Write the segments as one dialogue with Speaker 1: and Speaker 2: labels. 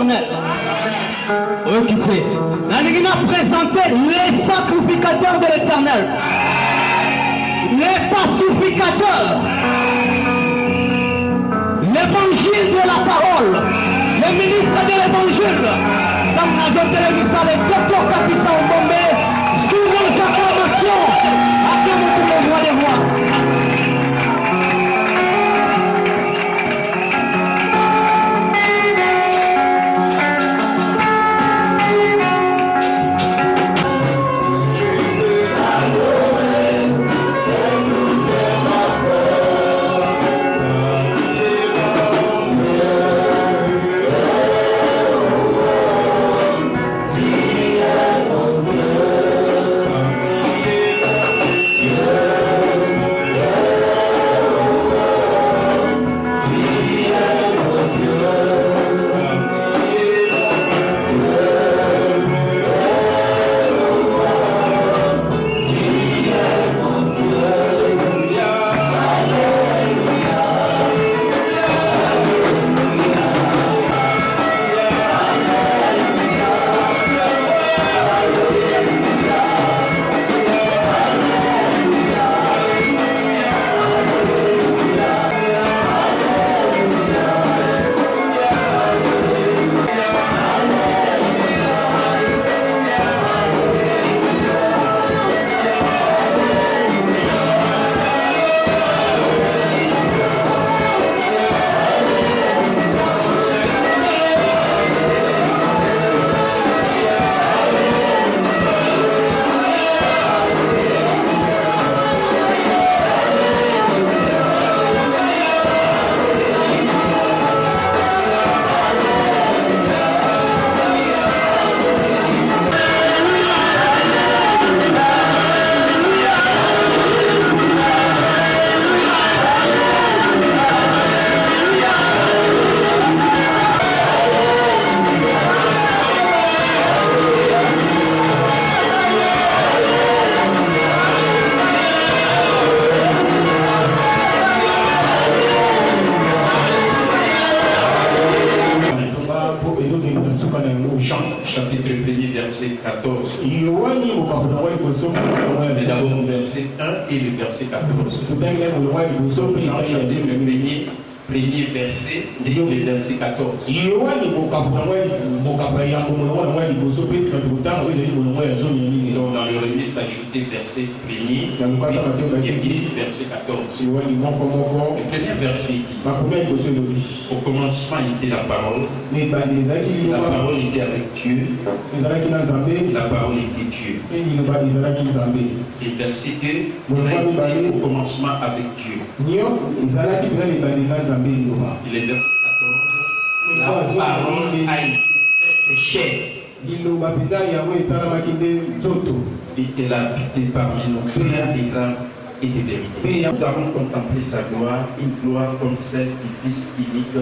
Speaker 1: l'éternel. Écoutez, nous avons présenté les sacrificateurs de l'éternel, les pacificateurs, l'évangile de la parole, les ministres de l'évangile. Dans la télévision, les docteurs capitaines bombés sur les acclamations. Acclamons pour le roi des rois.
Speaker 2: Chapitre 1er, verset 14. Mais d'abord verset 1 et le verset 14. Jean chapitre 1er, verset et le verset 14. Donc dans le remise, ajouté verset 1er et verset 14. Le premier verset dit: au commencement était la parole. La parole était avec Dieu. La parole était Dieu. Et verset 2, on a été au commencement avec Dieu. Et les versets 14, la parole a été chair. Et elle a habité parmi nous, plein de grâce et de vérité. Nous avons contemplé sa gloire, une gloire comme celle du Fils unique,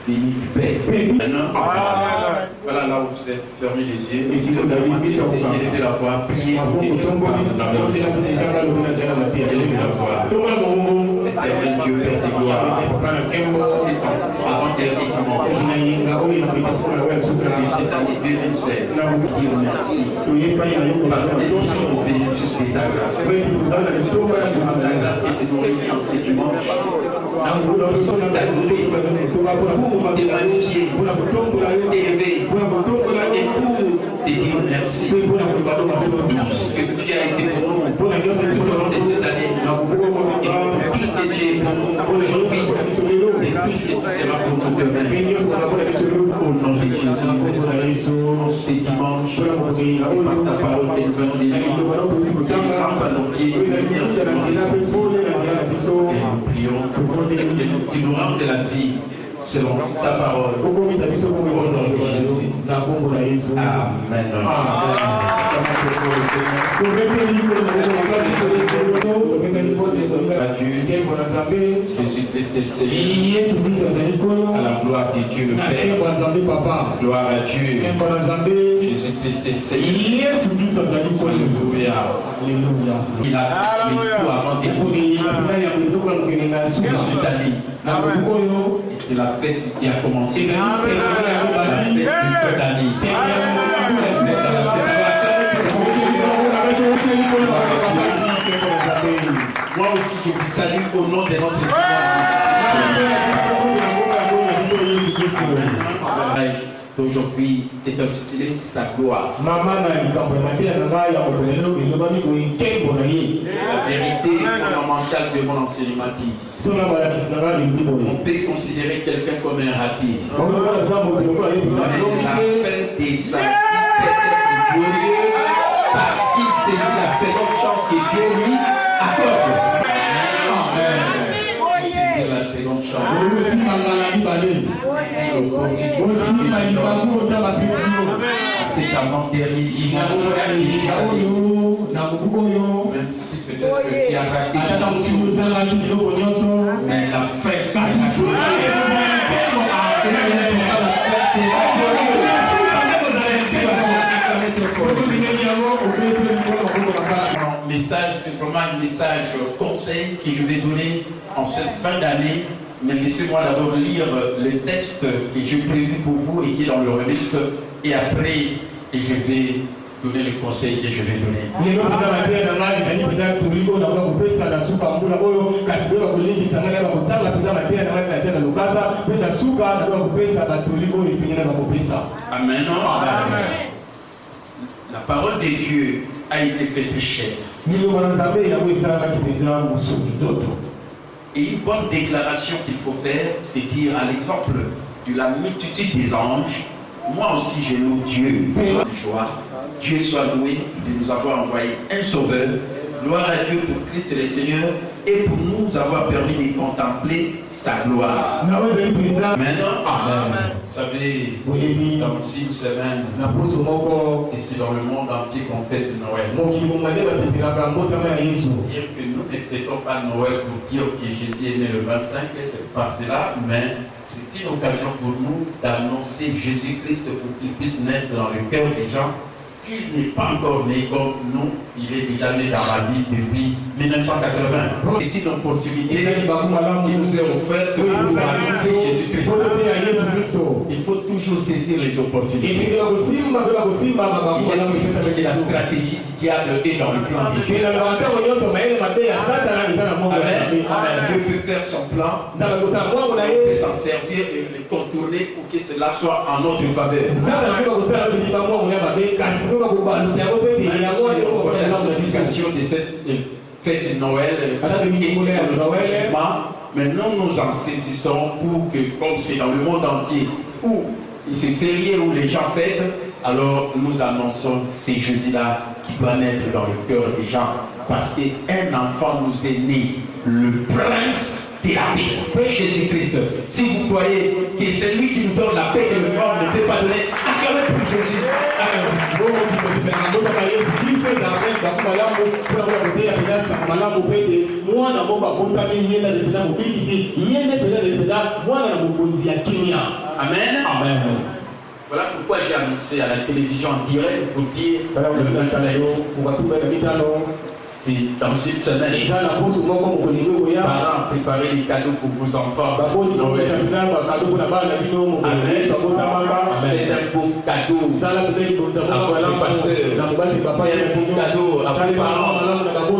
Speaker 2: béni du Père. Maintenant, voilà là où vous êtes, fermez les yeux. Et si vous avez élevez la voix, priez pour que Dieu parle dans la maison. Élevez la voix. Éternel Dieu, Père de gloire, avant-dernier dimanche de cette année 2007, dire merci parce que nous sommes au bénéfice de ta grâce. La grâce qui était donnée en ce dimanche, pour t'adorer, pour te magnifier, pour t'élever, et pour te dire merci pour tout ce que tu as été pour nous tout au long de cette année. Et plus que tu es pour aujourd'hui, et plus que tu seras pour nous demain. Au nom de Jésus, ce dimanche, par ta parole d'éleveur des nuits, tu frappes à nos pieds, merci et nous prions, et tu nous rends de la vie selon ta parole. Au nom de Jésus. Amen. Jésus-Christ est Seigneur. À la gloire de Dieu le Père. Gloire à Dieu. Jésus Jésus-Christ est Seigneur. Alléluia. Il a tué tout avant d'écouter. Et c'est la fête qui a commencé. La fête de l'année. Moi aussi, je vous salue au nom de notre Seigneur. D'aujourd'hui est intitulé Sa gloire. La vérité fondamentale de mon enseignement dit: on peut considérer quelqu'un comme un raté. La fin des saints est glorieuse parce qu'il saisit la seconde chance que Dieu lui accorde. Il saisit la seconde chance. C'est avant-dernier dimanche. Même si peut-être que tu as raté, mais la fête, c'est message, c'est vraiment un message conseil que je vais donner en cette fin d'année. Mais laissez-moi d'abord lire le texte que j'ai prévu pour vous et qui est dans le registre. Et après, je vais donner les conseils que je vais donner. Amen. Amen. La parole de Dieu a été faite chair. Et une bonne déclaration qu'il faut faire, c'est dire à l'exemple de la multitude des anges, moi aussi je loue Dieu. Joie. Dieu soit loué de nous avoir envoyé un sauveur. Gloire à Dieu pour Christ le Seigneur et pour nous avoir permis de contempler sa gloire. Amen. Amen. Vous savez, dans 6 semaines, et c'est dans le monde entier qu'on fête Noël. Dire que nous ne fêtons pas Noël pour dire que Jésus est né le 25, c'est pas cela, mais c'est une occasion pour nous d'annoncer Jésus-Christ pour qu'il puisse naître dans le cœur des gens. Il n'est pas encore né comme nous, il est déjà né dans la vie depuis 1980. C'est une opportunité qui nous est offerte pour annoncer Jésus-Christ. Il faut toujours saisir les opportunités. J'ai dit que la stratégie du diable est dans le plan de Dieu. Dieu peut faire son plan, il peut s'en servir et le contourner pour que cela soit en notre faveur. La signification de cette fête de Noël, mais nous nous en saisissons pour que, comme c'est dans le monde entier, où c'est férié, où les gens fêtent, alors nous annonçons ces Jésus-là qui doit naître dans le cœur des gens, parce qu'un enfant nous est né, le prince de la paix, Jésus-Christ. Si vous croyez que c'est lui qui nous donne la paix que le monde ne peut pas donner, acclamez pour Jésus. Amen. Amen. Voilà pourquoi j'ai annoncé à la télévision en direct pour dire le 25. C'est dans une semaine. Parents, préparez les cadeaux pour vos enfants. Amen. Faites un beau cadeau à votre pasteur. Un beau cadeau à vos parents.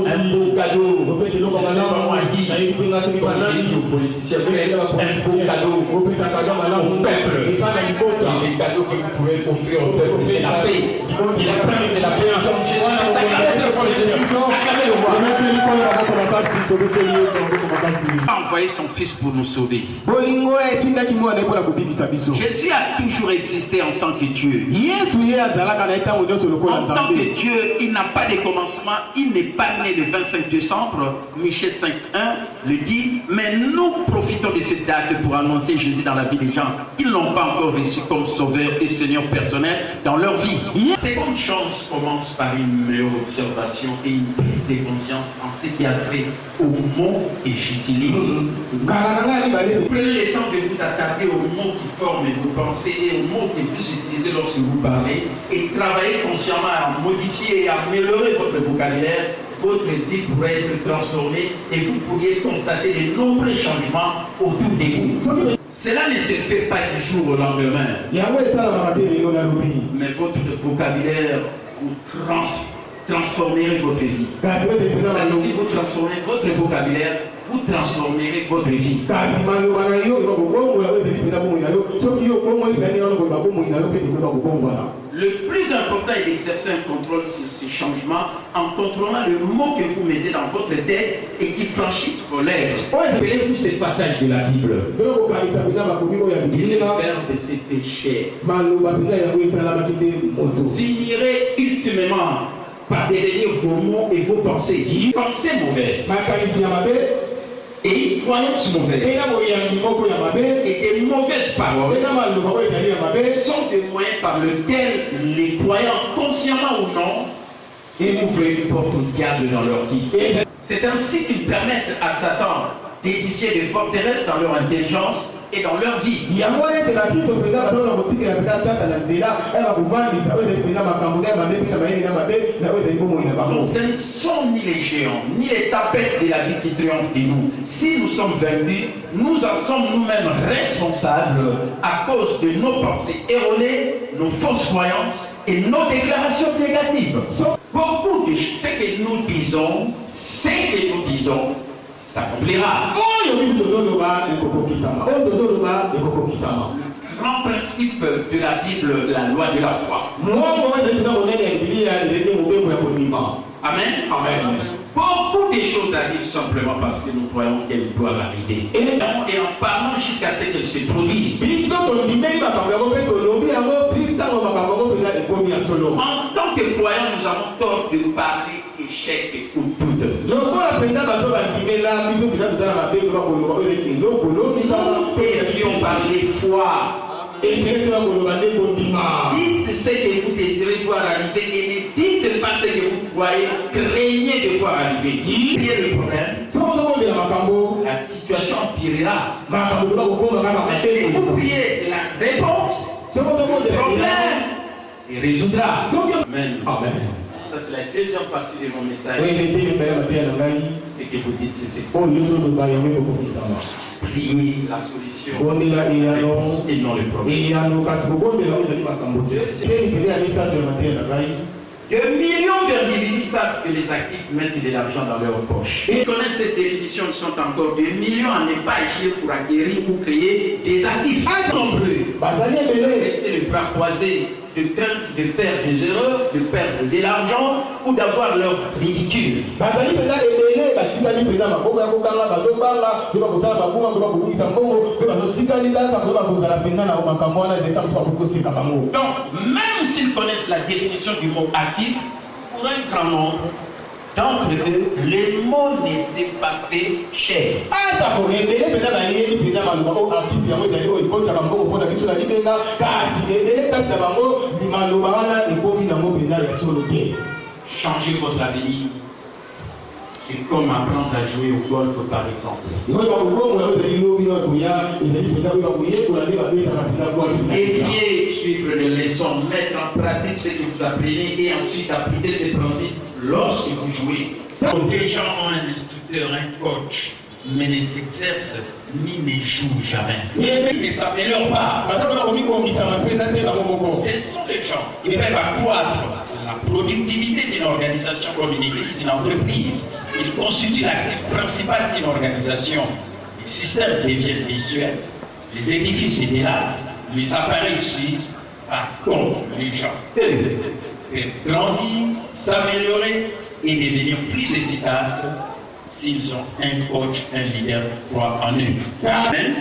Speaker 2: Un beau cadeau. C'est pas moi qui dit aux politiciens. Un beau cadeau au peuple. Et les cadeaux que vous pouvez offrir au peuple, c'est la paix. C'est la paix en tant que Jésus. A envoyé son fils pour nous sauver. Jésus a toujours existé en tant que Dieu. En tant que Dieu, il n'a pas de commencement. Il n'est pas né le 25 décembre. Michée 5:1 le dit. Mais nous profitons de cette date pour annoncer Jésus dans la vie des gens. Ils ne l'ont pas encore reçu comme sauveur et Seigneur personnel dans leur vie. Seconde chance commence par une meilleure observation et une prise de conscience en ce qui a trait au mot Égypte. j'utilise. Prenez le temps de vous attarder aux mots qui forment vos pensées et aux mots que vous utilisez lorsque vous parlez et travaillez consciemment à modifier et à améliorer votre vocabulaire. Votre vie pourrait être transformée et vous pourriez constater de nombreux changements autour de vous. Cela ne se fait pas du jour au lendemain. Mais votre vocabulaire, vous transformerez votre vie. Si vous transformez votre vocabulaire, vous transformerez votre vie. Le plus important est d'exercer un contrôle sur ces changements en contrôlant le mot que vous mettez dans votre tête et qui franchissent vos lèvres. Rappelez-vous ces passages de la Bible. Le Verbe s'est fait chair. Vous finirez ultimement par délayer vos mots et vos pensées. Pensées mauvaises. Et une croyance mauvaise et des mauvaises paroles sont des moyens par lesquels les croyants, consciemment ou non, ouvrent une porte au diable dans leur vie. C'est ainsi qu'ils permettent à Satan d'édifier des forteresses dans leur intelligence et dans leur vie. Donc ce ne sont ni les géants, ni les tapettes de la vie qui triomphent de nous. Si nous sommes vaincus, nous en sommes nous-mêmes responsables à cause de nos pensées erronées, nos fausses croyances et nos déclarations négatives. Beaucoup de ce que nous disons, s'accomplira. Grand principe de la Bible, la loi de la foi. Amen. Amen. Beaucoup de choses à dire simplement parce que nous croyons qu'elles doivent arriver. Et en parlant jusqu'à ce qu'elles se produisent. En tant que croyants, nous avons tort de parler échec ou doute. Nous devrions parler foi. Dites ce que vous désirez voir arriver et ne dites pas ce que vous croyez, craignez de voir arriver. Il y a le problème. La situation empirera. Mais si vous priez la réponse, le problème se résoudra. Amen. Amen. Ça, c'est la deuxième partie de mon message. C'est que vous dites, c'est prier la solution et non le problème. De millions d'individus savent que les actifs mettent de l'argent dans leur poche. Ils connaissent cette définition, ils sont encore des millions à ne pas agir pour acquérir ou créer des actifs. Nombreux. Rester les bras croisés de crainte de faire des erreurs, de perdre de l'argent ou d'avoir leur ridicule. Donc, même s'ils connaissent la définition du mot actif, pour un grand nombre d'entre eux, le mot ne s'est pas fait cher. Changez votre avenir. C'est comme apprendre à jouer au golf, par exemple. Essayez suivre les leçons, mettre en pratique ce que vous apprenez et ensuite appliquer ces principes lorsque vous jouez. Des gens ont un instructeur, un coach, mais ne s'exercent ni ne jouent jamais. Ils ne s'améliorent pas. Ce sont les gens qui peuvent accroître la productivité d'une organisation comme une église, une entreprise. Ils constituent l'actif principal d'une organisation. Les systèmes deviennent visuels, les édifices idéales, les appareils suivent. Par contre, les gens peuvent grandir, s'améliorer et devenir plus efficaces s'ils ont un coach, un leader qui croit en eux. Amen.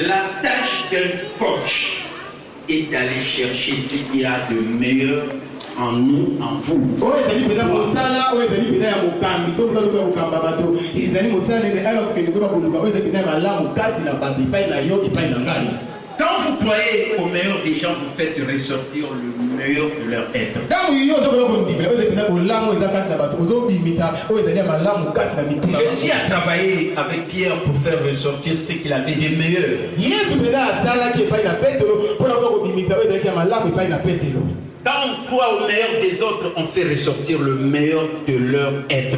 Speaker 2: La tâche d'un coach est d'aller chercher ce qu'il y a de meilleur en nous, en vous. Quand vous croyez au meilleur des gens, vous faites ressortir le meilleur de leur être. Jésus a travaillé avec Pierre pour faire ressortir ce qu'il avait de meilleur. Quand on croit au meilleur des autres, on fait ressortir le meilleur de leur être.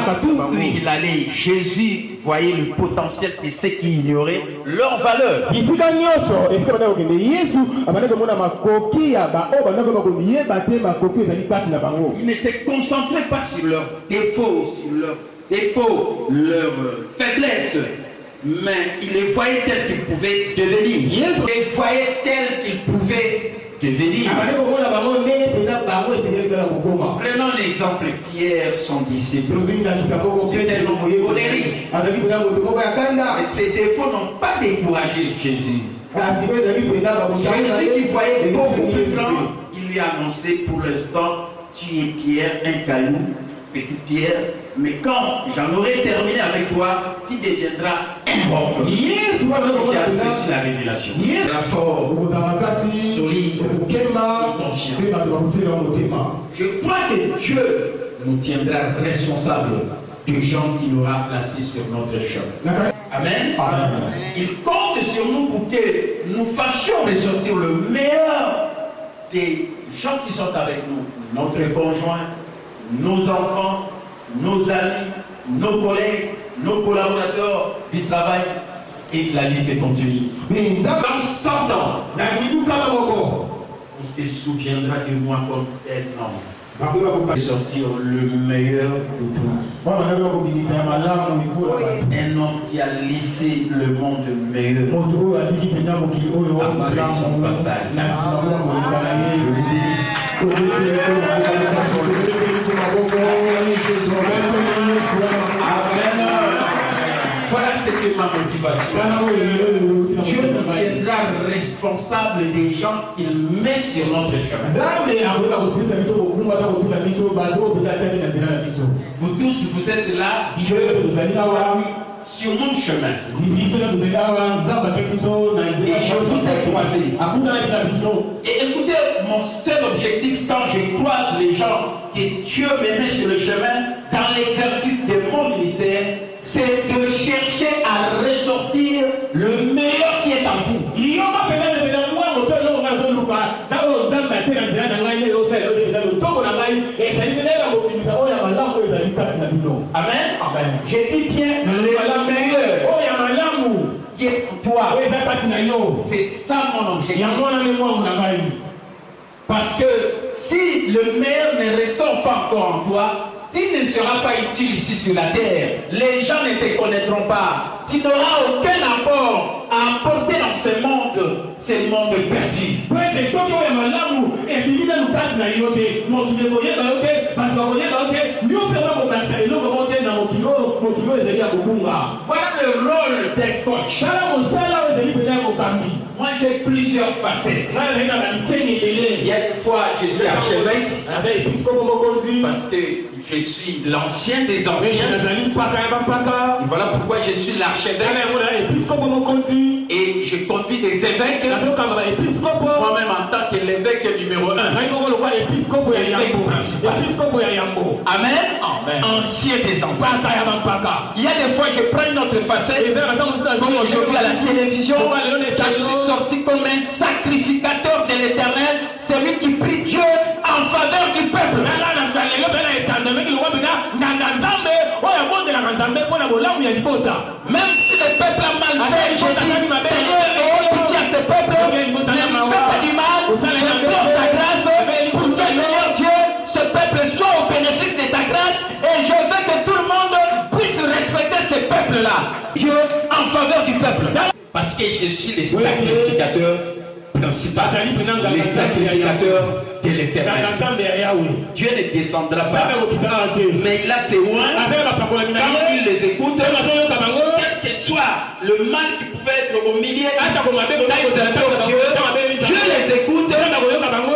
Speaker 2: Partout où il allait, Jésus voyait le potentiel de ceux qui ignoraient leur valeur. Il ne se concentrait pas sur leurs défauts, leurs faiblesses. Mais il les voyait tels qu'ils pouvaient devenir. Il les voyait tels qu'ils pouvaient devenir. Prenons l'exemple Pierre, son disciple. C'était un homme colérique. Et ses défauts n'ont pas découragé Jésus. Jésus qui voyait beaucoup plus grand, il lui a annoncé pour l'instant, tu es Pierre, un caillou. Petite Pierre, mais quand j'en aurai terminé avec toi, tu deviendras un roc. Qui a reçu la révélation. La fort, solide, je crois que Dieu nous tiendra responsables des gens qu'il aura placés sur notre chemin. Amen. Il compte sur nous pour que nous fassions ressortir le meilleur des gens qui sont avec nous, notre conjoint, nos enfants, nos amis, nos collègues, nos collaborateurs du travail, et la liste continue. Dans 100 ans, on se souviendra de moi comme tel homme. Sortir le meilleur de tous. Un homme qui a laissé le monde meilleur après son passage. Voilà ce que ma motivation. Dieu nous tiendra responsable des gens qu'il met sur notre chemin. Vous tous, vous êtes là, Dieu vous a mis sur mon chemin. Et je vous ai croisé. Et écoutez, mon seul objectif quand je croise les gens que Dieu me met sur le chemin dans l'exercice de mon ministère, c'est de chercher à ressortir le meilleur qui est en vous. Amen. J'ai dit bien le meilleur qui est en toi. C'est ça mon objectif. Parce que si le meilleur ne ressort pas encore en toi, tu ne seras pas utile ici sur la terre. Les gens ne te connaîtront pas. Tu n'auras aucun apport à apporter dans ce monde. C'est le monde perdu. Voilà le rôle d'un coach. Moi j'ai plusieurs facettes. Il y a une fois je suis archevêque parce que je suis l'ancien des anciens. Voilà pourquoi je suis l'archevêque. Et je conduis des évêques. Moi-même en tant que l'évêque numéro 1. L'évêque principal. Amen. Ancien des anciens. Il y a des fois je prends une autre facette. Comme aujourd'hui à la télévision, je suis sorti comme un sacrificateur de l'Éternel, celui qui prie Dieu en faveur du peuple. Même si le peuple a mal fait, je dis Seigneur, aie pitié à ce peuple, ne me fais pas du mal, je porte ta grâce pour que Seigneur Dieu, ce peuple soit au bénéfice de ta grâce et je veux que tout le monde puisse respecter ce peuple-là. Dieu en faveur du peuple. Parce que je suis le sacrificateur principal, le sacrificateur de l'Éternel. Dieu ne descendra pas, mais il a ses oins. Quand il les écoute, quel que soit le mal qui pouvait être au milieu, Dieu les écoute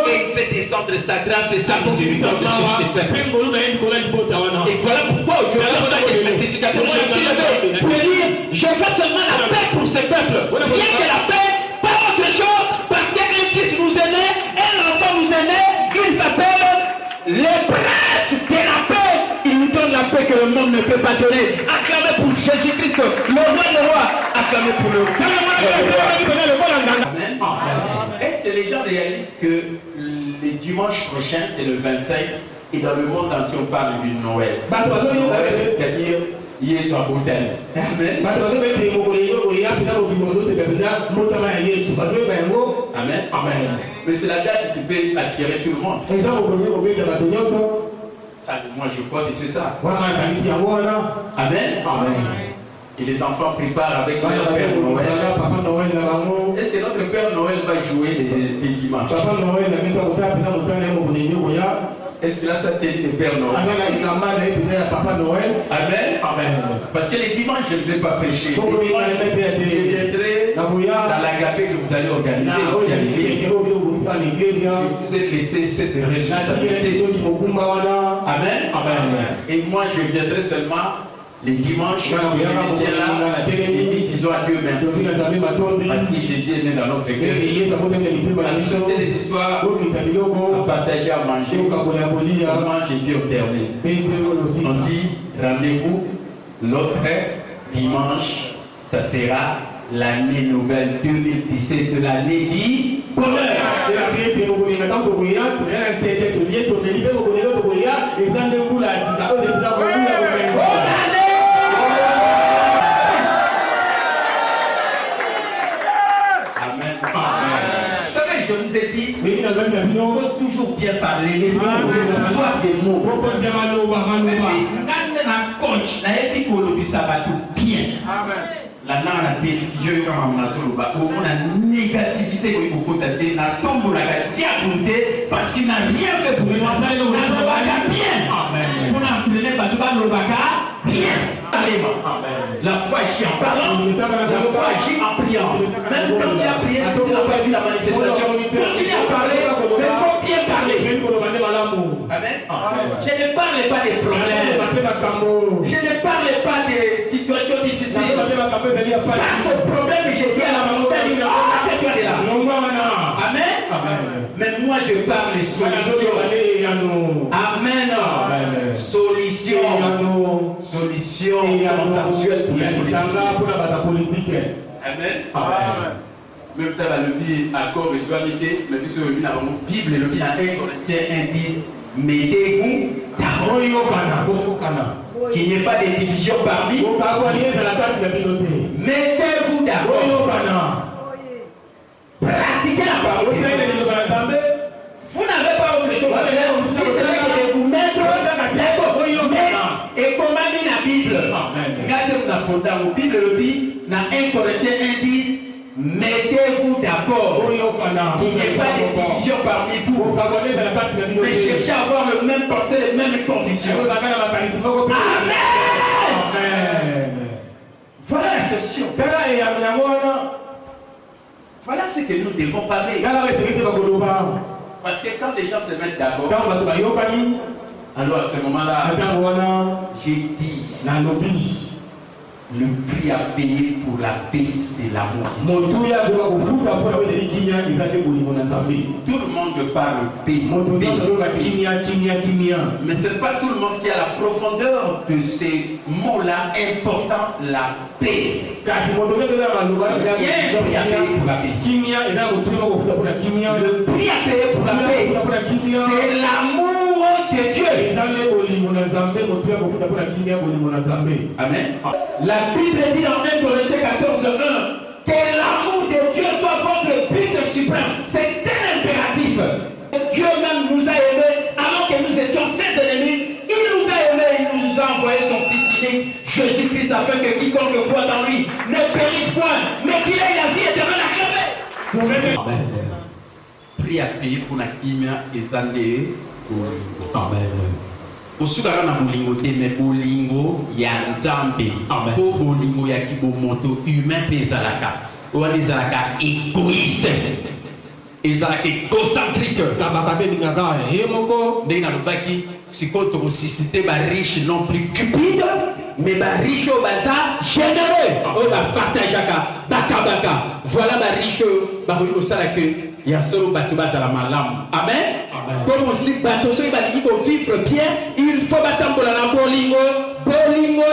Speaker 2: et fait descendre sa grâce et sa miséricorde sur ses peuples. Et voilà pourquoi aujourd'hui, on a des prédicateurs qui ont levé pour dire je veux seulement la paix pour ces peuples. Rien que la paix, pas autre chose, parce qu'un fils nous est né, un enfant nous est né, il s'appelle le prince de la paix. Il nous donne la paix que le monde ne peut pas donner. Acclamez pour Jésus-Christ, le roi des rois. Acclamez pour le roi. Amen. Est-ce que les gens réalisent que le dimanche prochain, c'est le 25, et dans le monde entier, on parle du Noël? Noël, c'est-à-dire Yesu à Boutel. Amen. Amen. Amen. Mais c'est la date qui peut attirer tout le monde. Ça, moi je crois que c'est ça. Amen. Amen. Et les enfants préparent avec leur Père Noël. Est-ce que notre Père Noël va jouer les dimanches? Est-ce que là ça t'aide le Père Noël? Amen. Amen. Parce que les dimanches je ne vais pas prêcher. Les dimanches, je viendrai dans l'agapé que vous allez organiser ici à l'église. Je vous ai laissé cette responsabilité. Amen. Amen. Et moi je viendrai seulement les dimanches, je me tiens là, et disons à Dieu merci. Parce que Jésus est né dans notre cœur. À nous sauter des histoires, à partager, à manger. On mange et puis on termine. On dit rendez-vous l'autre dimanche, ça sera l'année nouvelle 2017, l'année du bonheur. Je vous ai dit, il faut toujours bien parler. Les mots, des mots. La télévision, on a négativité, parce qu'il n'a rien fait pour nous. La foi agit en parlant, la foi agit en priant. Même quand tu as prié, si tu n'as pas vu la manifestation, continue à parler, mais il faut bien parler. Amen. Je ne parle pas des problèmes, je ne parle pas des situations difficiles. Face au problème que j'ai dit à la montagne, que tu as là. Amen. Mais moi je parle de solutions. Amen. Solution. Solution consensuelle pour la politique. Amen. Même temps, le dit accord islamique, le dit sur le Bible, le dit dans 1 Corinthiens 1:10, mettez-vous d'accord. Qu'il n'y ait pas de division parmi vous. Mettez-vous d'accord. Pratiquez la parole. Vous n'avez pas autre chose à faire. Si c'est là que de vous mettre et commander la Bible. Regardez la fondation. La Bible le dit dans 1 Corinthiens 1:10. Mettez-vous d'accord. Qu'il n'y ait pas de division parmi vous. Mais cherchez à avoir le même pensée, les mêmes convictions. Amen. Voilà la solution. Voilà ce que nous devons parler. Parce que quand les gens se mettent d'accord, alors à ce moment-là, j'ai dit, le prix à payer pour la paix, c'est l'amour. Tout le monde parle paix. Mais ce n'est pas tout le monde qui a la profondeur de ces mots-là importants, la paix. Il y a un prix à payer pour la paix. Le prix à payer pour la paix, c'est l'amour de Dieu. Amen. La Bible dit dans 1 Corinthiens 14:1 que l'amour de Dieu soit votre but suprême. C'est un impératif. Dieu même nous a aimés alors que nous étions ses ennemis. Il nous a aimés, il nous a envoyé son Fils unique, Jésus-Christ, afin que quiconque croit en lui ne périsse point, mais qu'il ait la vie éternelle acclamée. Amen. Prix à payer pour la kimia et Zandé. Amen. Osukara na bolingo te mais bolingo ya nzambe po bolingo ya kibomoto humain pe ezalaka oyo ezalaka égoïste
Speaker 3: ezalaka égocentrique ndenge nalobaki sikoyo tokosisite bariche non plus cupide mais bariche oyo baza généreux oyo bapartageaka bakabaka voilà bariche oyo bakoki kosala ke ya solo bato bazala malamu amen comme aussi bato soki balingi kovivre bien il faut batambola na bolingo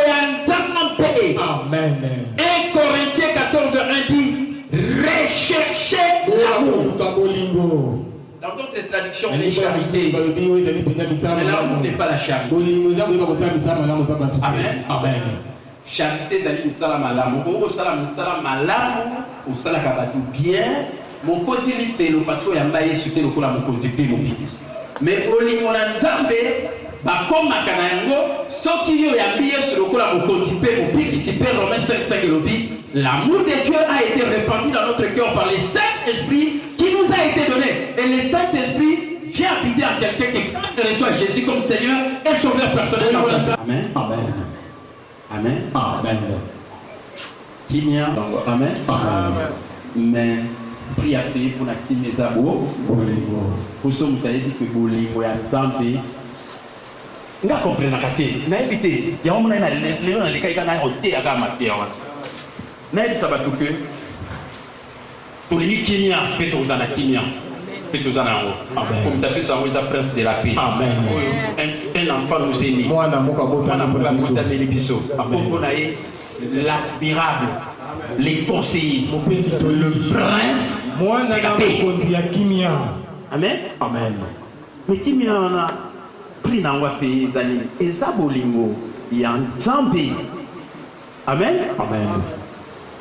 Speaker 3: ya nzambe amen 1 Corinthiens 14:1 dit recherchez l'amour. Dans d'autres traductions, les charités. Mais l'amour n'est pas la charité. Amen. Amen. Charité, c'est une salam à l'amour. Au salam à l'amour, au salam à l'amour bien. Mon côté il fait le parce qu'il y a un bail sauté le coup là mon côté puis mon pisse. Mais au lit on a tombé. Comme Makanayango, ce qui y a bien sur le coup là mon côté puis mon pisse ici Père Romains 5:5 le dit. L'amour de Dieu a été répandu dans notre cœur par le Saint-Esprit qui nous a été donné. Et le Saint-Esprit vient habiter en quelqu'un qui reçoit Jésus comme Seigneur et Sauveur personnel dans sa vie. Amen. Amen. Amen. Amen. Kimia. Amen. Amen. Mais prière pour la Kimia Zabo. Pour ce que vous avez dit que vous voulez entendre. Nga comprendre kate na éviter ya on na lelo na leka ikana hote aka matia wa na ebisa bato ke tolingi kimia mpe tozala kimia mpe tozala yango comme tu as fait ça on est prince de la paix amen un enfant nous est né mwana mokameli biso mpona ye l'admirable les conseillers le prince
Speaker 1: mwana na mokonzi ya kimia
Speaker 3: amen amen mais kimia na pris na ngwa pe ezali eza bolingo ya nzambe amen amen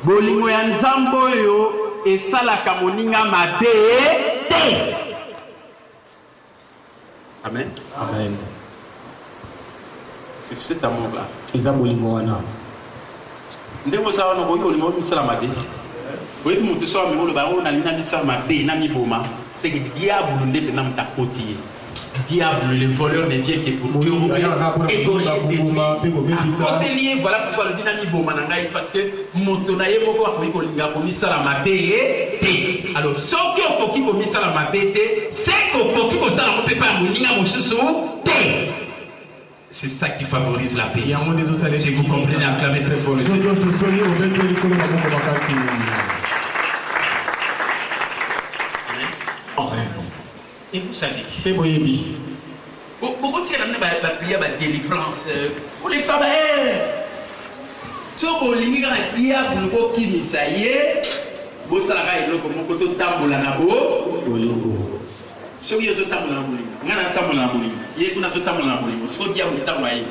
Speaker 3: bolingo ya nzambe oyo esalaka moninga mabe te amen amen c'est cet amour là
Speaker 1: eza bolingo wana
Speaker 3: ndeko za wana bolingo olingo misala mabe oyebi moto so amemi oloba oyo nalinga misala mabe na miboma c'est que diable nde mpena moto akoti ye diable, le voleur ne vient que pour égorger, détruire. Voilà pourquoi le dynamique Bomanangaï, parce que Motonaye Moko a commis ça la mabé. Alors, ce qui a commis ça la mabé, c'est qu'on ça la peut pas mourir à mon c'est ça qui favorise la paix. Si vous comprenez, acclamez très fort le Seigneur. Et vous savez, beaucoup de gens qui ont la délivrance, pour les femmes, si vous avez une diable qui est ça y est, vous savez que vous avez tambola na bo, si vous avez tambola na bo, vous avez tambola na bo, vous avez tambola na bo, si vous avez tambola na bo,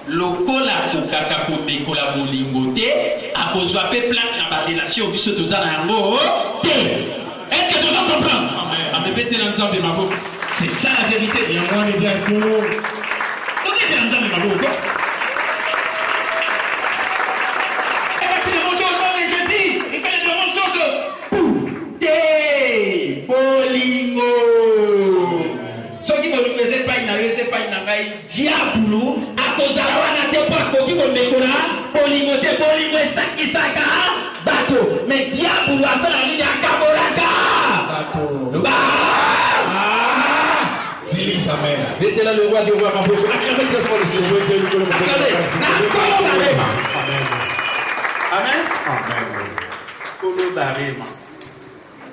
Speaker 3: lokola kokaka komekola bolingo te akozwa pe place na ba relation biso tozala yango te. Est-ce que tu vas comprendre? C'est ça la vérité. Il y a un moyen de dire que on est dans le monde. Diablo, à cause de la wana te pas pour qui vous me bolingo te bolingo saki saka bateau, mais diablo a ça la ligne à Kabolaka. Mettez là le roi du roi, acclamez très fort le Seigneur. Amen. Amen. Kolo barema.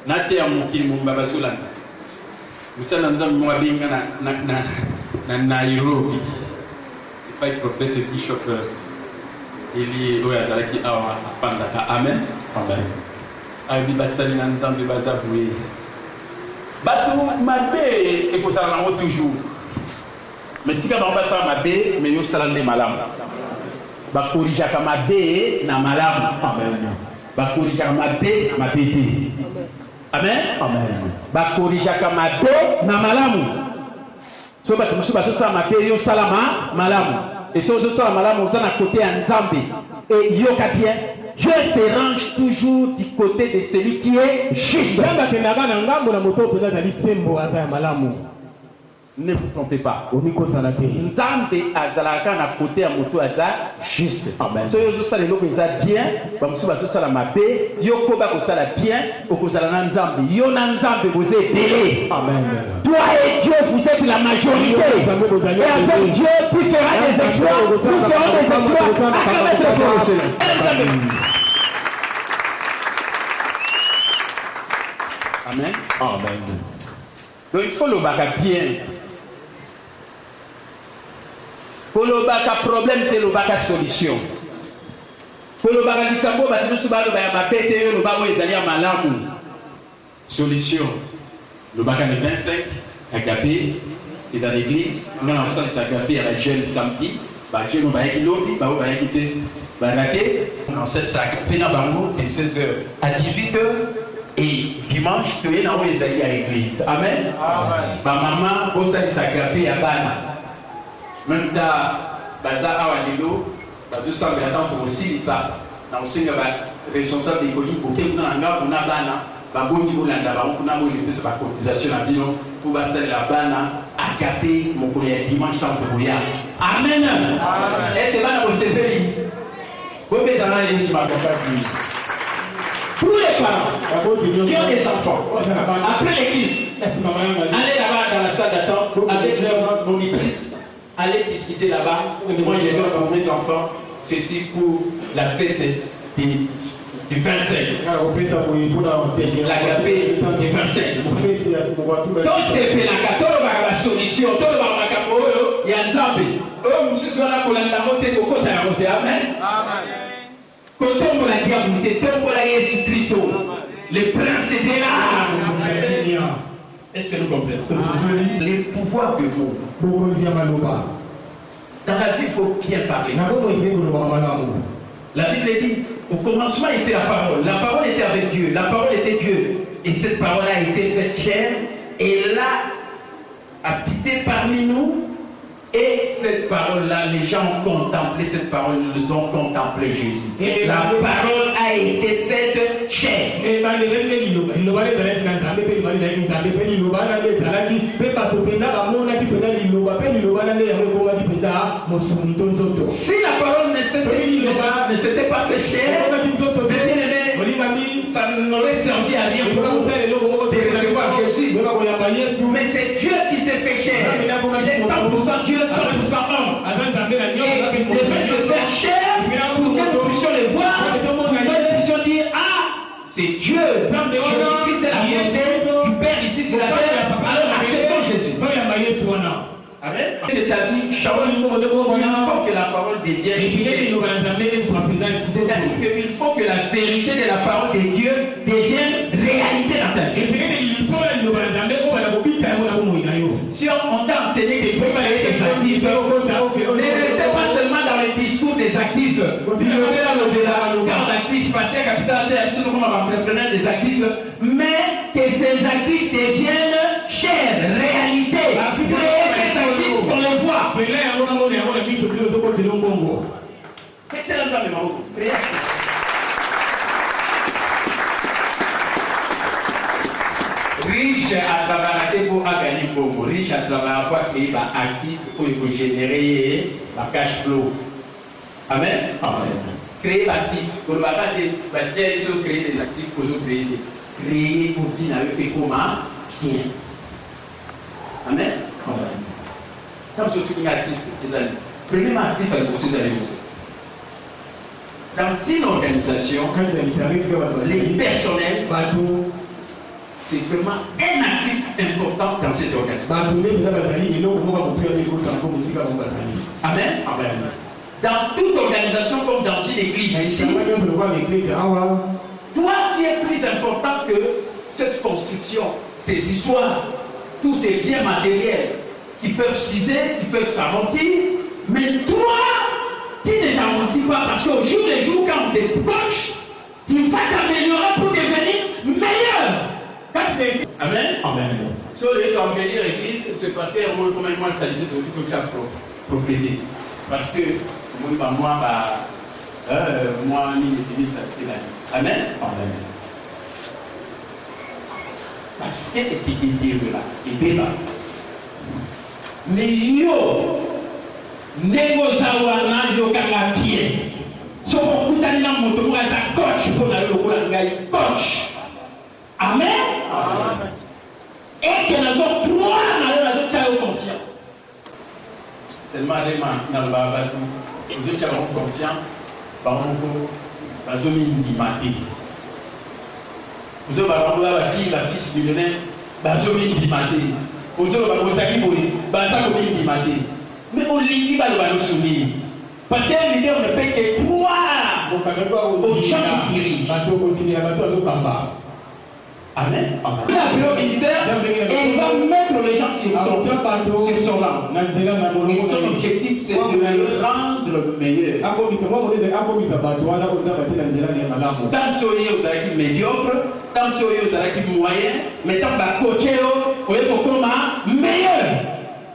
Speaker 3: Nate ya mukili mumbaba sulana. Musala nzambe mwabinga na Nairobi. Il faut être prophète bishop. Il est oya zalaki awa pandaka. Amen. Amen. Abi basali na nzambe bazabuye. Batou mabe ekozala nango toujours. Mais tika bango basala mabe mais yo sala nde malamu. Bakorijaka mabe na malamu. Amen. Bakorijaka mabe na mabe te. Amen. Amen. Bakorijaka mabe na malamu. So bato musu bato sala mabe yo sala malamu. Et so zo sala malamu oza na côté ya Nzambe. Et yo katien Dieu se range toujours du côté de celui qui est juste. Ne vous trompez pas. Nzambe azalaka na côté ya moto aza juste. Amen. So yo sala eloko eza bien, ba musu ba sala mabe, yo ko ba ko sala bien, okozala na Nzambe. Yo na Nzambe vous êtes belé. Amen. Toi et Dieu vous êtes la majorité. Et avec Dieu tu feras des exploits, nous ferons des exploits. Amen. Amen. Donc il faut le baga bien. Pour le baga problème, c'est le baga solution. Pour le baga du tambour, nous sommes le baga pété, le baga ils allaient à malamu. Solution. Le baga de 25, agapé, ils à l'église. On a ensemble les agapés à la jeune samedi. Bah jeune, on va y lobby, bah on va y quitter. Bah raté. On sait ça agapé dans bango de 16h à 18h. Et dimanche, tu es dans les alliés à l'église. Amen. Amen. Ma maman, pour ça, il s'agapé à Bana. Même ta bazar à Walilo, parce que ça me attend aussi, ça. Dans le Seigneur, responsable des colis, pour que nous n'ayons pas Bana, bah, bon, tu l'as d'abord, on a eu plus de cotisation à Bino, pour passer la Bana, agapé, mon collègue, dimanche, tant que vous y Amen. Est-ce que Bana vous s'est vous êtes dans la ligne sur ma compagnie. Tous les parents qui ont des enfants, après l'église, allez là-bas dans la salle d'attente avec leur monitrice, allez discuter là-bas. Moi j'ai donné pour mes enfants, ceci pour la fête du 25. La gapée du 25. Donc c'est fait la solution, tout le monde il y a un Nzambe. Oh, monsieur soit là pour la montée, pour côté à monter. Amen. Quand on la diabolité, quand on la Jésus-Christ, le prince était là. Est-ce que nous comprenons? Les pouvoirs de Dieu. Dans la vie, il faut bien parler. La Bible dit, au commencement était la parole. La parole était avec Dieu. La parole était Dieu. Et cette parole a été faite chair. Et là, habité parmi nous. Et cette parole-là, les gens ont contemplé cette parole, ils ont contemplé Jésus. Et la parole a été faite chair. Si la parole ne s'était pas fait chair, ça n'aurait servi à rien pour nous de recevoir Jésus. Mais c'est Dieu qui s'est fait chair. Il est 100% Dieu, 100% homme. Et il devait se faire chair pour que nous puissions le voir, pour que nous puissions dire, ah, c'est Dieu. Jésus-Christ est la volonté du Père ici sur la terre. Alors acceptons Jésus. Amen. De ta vie, il faut que la parole devienne. C'est-à-dire qu'il faut que la vérité de la parole de Dieu devienne réalité dans ta vie. Si on t'a enseigné qu'il faut être des actifs, ne restez pas seulement dans les discours des actifs. Si le garde actif, pasteur, capital, comme entrepreneur des actifs, mais que ces actifs deviennent chair, réalité. On le voit. Riche à travers pour gagner beaucoup. Riche à travers quoi créer un actif pour générer la cash flow. Amen. Amen. Créer l'actif. Pour le bâtiment, créer des actifs pour nous créer aussi dans le comment bien. Amen. Amen. Quand vous êtes un artiste, prenez un artiste à vous dans une organisation, les personnels, c'est vraiment un actif important dans cette organisation. Amen. Amen. Dans toute organisation comme dans une église ici, toi qui es plus important que cette construction, ces histoires, tous ces biens matériels qui peuvent s'user, qui peuvent s'amortir, mais toi, tu ne t'amortis pas parce qu'au jour le jour, quand on t'approche, tu vas t'améliorer pour devenir meilleur. Amen. Amen. Si on veut embellir l'église, c'est parce que moi, ça dit tout ça propriété. Parce que moi, ni ça. Amen. Amen. Parce que c'est qui dit là, il débat. Mais yo, négozawa na yo kanga pied. So on kuta na moto mo ata coach pour na yo ko ngai coach. Amen. Et que nous avons croire dans notre conscience. Seulement les mains dans le babadou, nous avons confiance, par exemple, nous avons une maté. Nous avons la fille millionnaire, nous avons une maté. Nous avons une maté. Mais on lit pas de nous soutenir. Parce que l'idée, on ne peut que croire aux gens qui dirigent. Amen. Il a appelé au ministère et il va mettre les gens sur son rang. Et son objectif, c'est de le rendre meilleur. Tant soyez aux acquis médiocres, tant soyez aux acquis moyens, mais tant que coaché, vous êtes comme meilleur.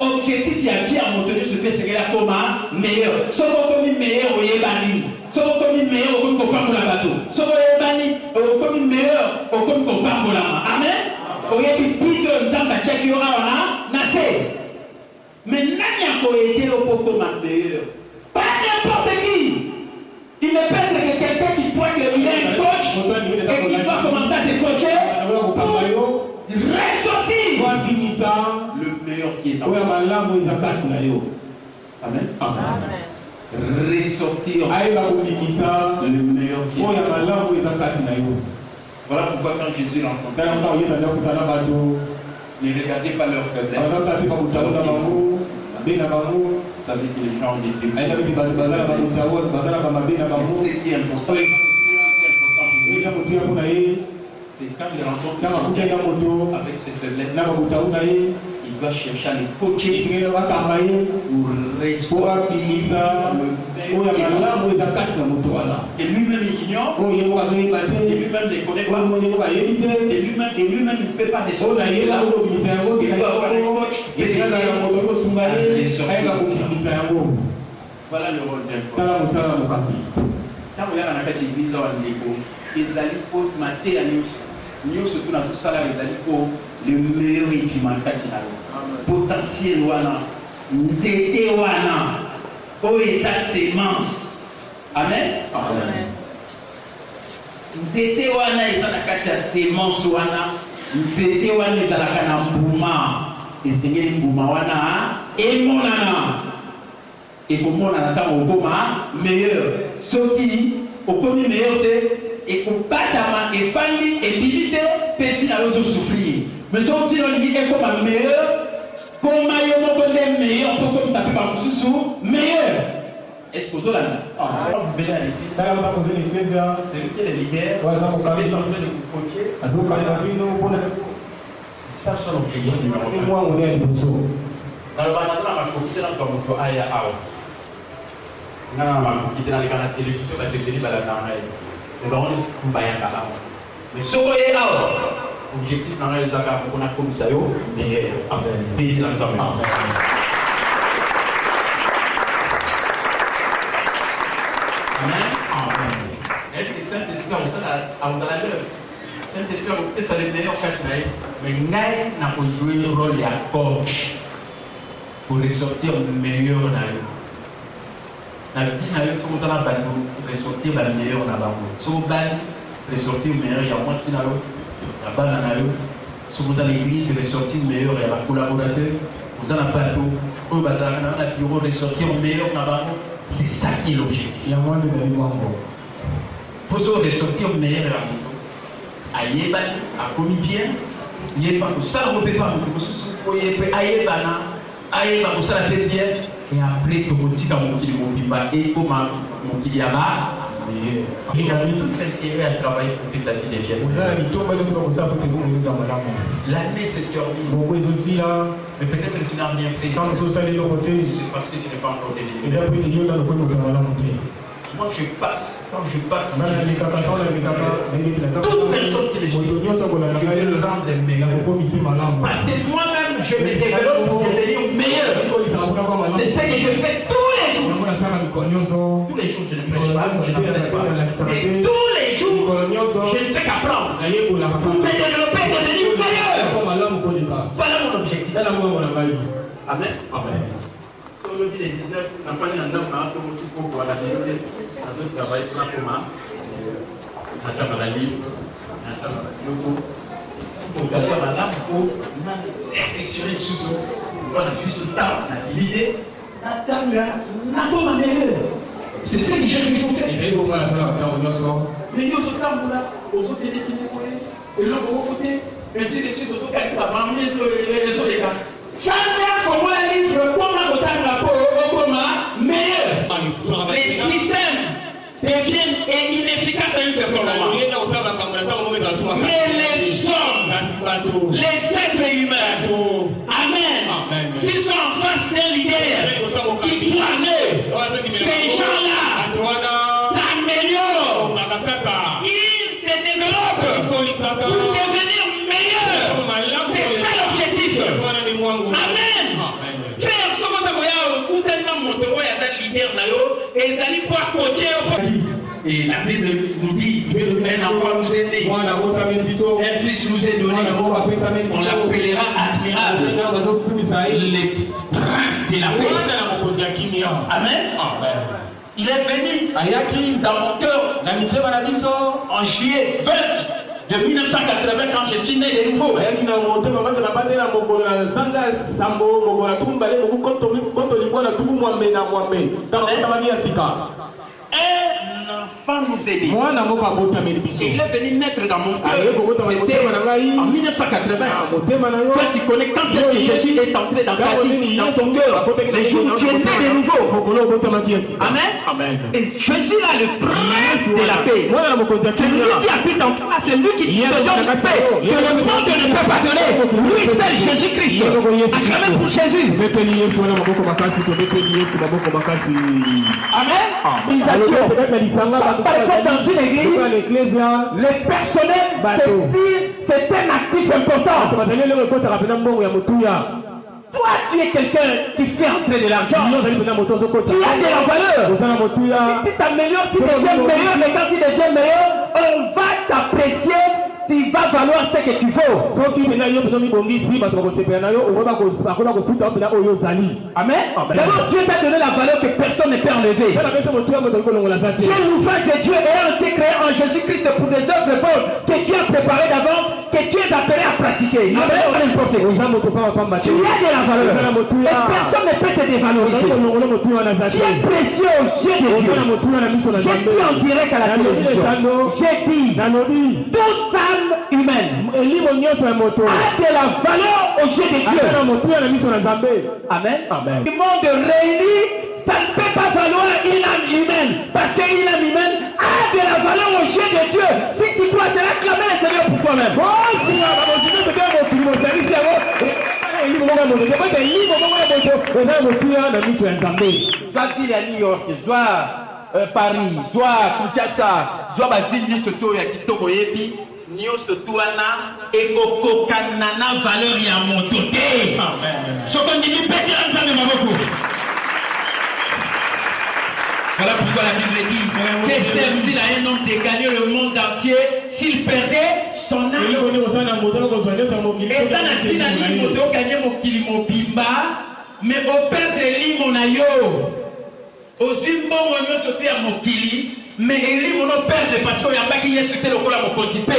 Speaker 3: Objectif, il y a vie à monter ce fait, c'est qu'il y a comme meilleur. Ce qu'on est meilleur, vous êtes banni. Ce qu'on est meilleur, vous êtes comme la bateau. Ce qu'on est banni, vous êtes meilleur, vous êtes comme la Amen. Vous êtes plus de temps à checker, vous êtes mais n'a pas été comme meilleur. Pas n'importe qui. Il ne peut être que quelqu'un qui croit qu'il est un coach et qui doit commencer à te coacher pour ressortir le meilleur qui est en toi. Amen. Ressortir le meilleur qui est en toi. Voilà pourquoi quand Jésus rencontre, ne regardez pas leur faiblesse. Ça veut dire que les gens ont des défauts. C'est ce qui est important. C'est quand il rencontre quelqu'un avec ses faiblesses, il doit chercher à les coacher pour et lui-même il ignore, et lui-même ne connaît pas, et lui-même il ne peut pas descendre. Il doit avoir un coach et voilà le rôle d'un coach. Quand vous regardez dans la église, ils allaient pour mater à nous surtout dans ce salaire, ils allaient pour le meilleur équipement potentiel wana nzete wana oyo eza semence. Amen. Nzete wana eza na kati ya semence wana, nzete wana ezalaka na mbuma, esengeli mbuma wana emonana ekomonana ntango okoma meilleur. Soki okomi meilleur te ekobatama efandi ebimi te mpe ntina ozosouffrir. Mais si on dit qu'il est comme meilleur, comme un meilleur, comme ça fait par sous meilleur. Est-ce que vous avez vous venez à l'église, c'est lui qui est le leader, vous êtes en train de vous coacher, ça c'est l'objectif numéro 1. Dans le banana, on va profiter dans son mot Aya Ao. On va profiter dans les canaux de télévision, on va te dire la dernière. Nous allons nous bailler à mais si vous voyez Ao, objectif dans les accords qu'on a comme ça, mais pays dans le temps. Amen. Est-ce que Saint-Esprit a aussi la l'œuvre? Saint-Esprit a aussi ça les meilleurs fait, mais Ngaï n'a pas joué le rôle de coach pour ressortir le meilleur dans eux. La vie n'a eu son temps pour ressortir le meilleur dans la vie. Son ban, ressortir le meilleur, il y a moins si dans l'eau. La banane, si vous avez l'église, ressortir le meilleur, il y a la collaborateur, vous avez un bateau, vous avez un bureau, ressortir le meilleur dans la vie. C'est ça qui est l'objectif. Il y a moins de pour se ressortir le meilleur dans la vie. Aïe, à commis bien, il n'y a pas de ça, vous ne pouvez pas vous aïe, aïe, vous ça fait bien, et après, tout le monde dit qu'il et comment il y a là. Il a tout intérêt à travailler pour que ta vie devienne. L'année s'est terminée. Mais peut-être que tu n'as rien fait. C'est parce que tu n'es pas encore délivré. Moi je passe, quand je passe, toute personne qui les suit, je vais le rendre meilleur. Parce que moi-même, je me développe pour devenir meilleur. C'est ça que je fais tous les jours. Tous les jours, je ne prêche pas, je n'enseigne pas. Et tous les jours, je ne fais qu'apprendre. Pour me développer et devenir meilleur. Voilà mon objectif. Amen.
Speaker 2: Amen.
Speaker 3: Sur le 19, la fin de l'année, on a un peu de temps pour la vérité. On a travaillé sur la commun. On a travaillé la ligne. On a travaillé le coup. On a travaillé la pour perfectionner le sous-sol. On a juste le temps, on a l'idée. C'est ça que j'ai toujours fait. Mais nous, au temps, aux autres équipes qui nous connaissent, et l'autre côté, ainsi de suite, aux autres qui savent ramener les autres gars. Chacun faut moi la livre, comme la bouteille la peau, meilleur. Les systèmes deviennent inefficaces à un certain moment. Mais les hommes, les êtres humains, amen. S'ils sont en face d'un leader qui doit aller, ces gens-là s'améliorent, ils se développent pour devenir meilleurs. C'est ça l'objectif. Amen. Frère, comment ça va? Où tellement mon droit est un leader là-haut et ils allaient pas coacher. Et la Bible nous dit, un enfant nous est né, un fils nous est donné, on l'appellera admirable, les princes de la paix. Amen. Il est venu dans mon cœur en juillet 20 de 1980 quand je suis né de nouveau. Un enfant nous est né. Il est venu naître dans mon cœur. C'était en 1980. Toi tu connais quand est-ce que Jésus est entré dans ta vie, dans ton cœur. Les jours où tu es né de nouveau. Amen. Et Jésus là, le prince de la paix. C'est lui qui habite en toi. C'est lui qui te donne la paix. Que le monde ne peut pas donner. Lui seul, Jésus-Christ. Acclamez pour Jésus. Amen. Par exemple, dans une église, le personnel, c'est un actif important. Toi, tu es quelqu'un qui fait entrer de l'argent. Tu as de la valeur. Si tu t'améliores, tu deviens meilleur. Mais quand tu deviens meilleur, on va t'apprécier. Tu vas valoir ce que tu vaux. Amen. D'abord, Dieu t'a donné la valeur que personne ne peut enlever. Tu es l'ouvrage de Dieu ayant été créé en Jésus-Christ pour des œuvres bonnes que Dieu a préparées d'avance, que tu es appelé à pratiquer. Amen. Tu as de la valeur. Et personne ne peut te dévaloriser. Tu es précieux aux yeux de Dieu. J'ai dit en direct à la télévision. J'ai dit, toute âme humaine a de la valeur aux yeux de Dieu. Amen. Le monde réuni, ça ne peut pas valoir une âme humaine. Parce qu'une âme humaine a de la valeur aux yeux de Dieu. Si tu dois te réclamer le Seigneur pour toi-même. Soit il à New York, soit Paris, soit Kinshasa, soit Basile, surtout à Kitoko Yebi. Nyonso tuana ekokokana na valeur ya moto te. Soko ndimi pete la nzambe maboko. Voilà pourquoi la Bible dit que sert-il à un homme de gagner le monde entier s'il perdait son âme. Et ça n'a-t-il à dire moto gagner mokili mobimba mais au perdre limo na yo. Ozimbo nyonso te ya mokili. Mais il mon père parce qu'il y a pas qui est sauté le col à mon petit père,